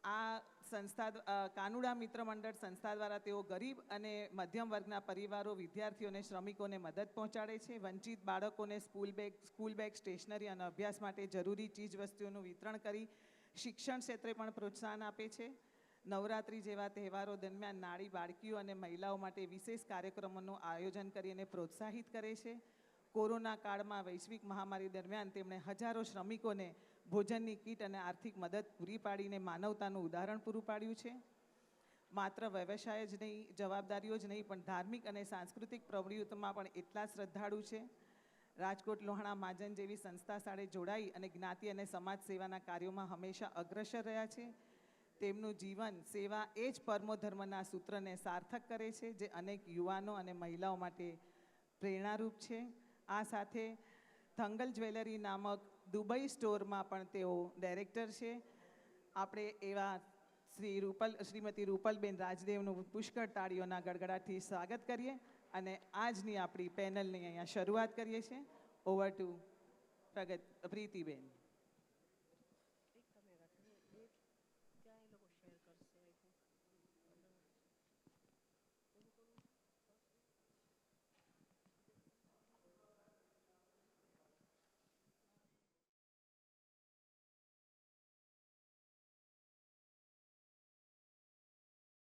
આ સંસ્થા કાનુડા મિત્ર મંડળ સંસ્થા દ્વારા તેઓ ગરીબ અને મધ્યમ વર્ગના પરિવારો, વિદ્યાર્થીઓ અને શ્રમિકોને મદદ પહોંચાડે છે. વંચિત બાળકોને સ્કૂલ બેગ, સ્ટેશનરી અને અભ્યાસ માટે જરૂરી ચીજવસ્તુઓનું વિતરણ કરી શિક્ષણ ક્ષેત્રે પણ પ્રોત્સાહન આપે છે. નવરાત્રિ જેવા તહેવારો દરમિયાન નારી, બાળકીઓ અને મહિલાઓ માટે વિશેષ કાર્યક્રમોનું આયોજન કરીને પ્રોત્સાહિત કરે છે. કોરોના કાળમાં વૈશ્વિક મહામારી દરમિયાન તેમણે હજારો શ્રમિકોને ભોજનની કીટ અને આર્થિક મદદ પૂરી પાડીને માનવતાનું ઉદાહરણ પૂરું પાડ્યું છે. માત્ર વ્યવસાય જ નહીં, જવાબદારીઓ જ નહીં પણ ધાર્મિક અને સાંસ્કૃતિક પ્રવૃત્તિઓમાં પણ એટલા શ્રદ્ધાળુ છે. રાજકોટ લોહાણા મહાજન જેવી સંસ્થા સાથે જોડાઈ અને જ્ઞાતિ અને સમાજ સેવાના કાર્યોમાં હંમેશા અગ્રસર રહ્યા છે. તેમનું જીવન સેવા એ જ પરમો ધર્મના સૂત્રને સાર્થક કરે છે જે અનેક યુવાનો અને મહિલાઓ માટે પ્રેરણારૂપ છે. આ સાથે થંગલ જ્વેલરી નામક દુબઈ સ્ટોરમાં પણ તેઓ ડાયરેક્ટર છે. આપણે એવા શ્રીમતી રૂપલબેન રાજદેવનું પુષ્કળ તાળીઓના ગડગડાટથી સ્વાગત કરીએ અને આજની આપણી પેનલની અહીંયા શરૂઆત કરીએ છીએ. Over to Pritiben.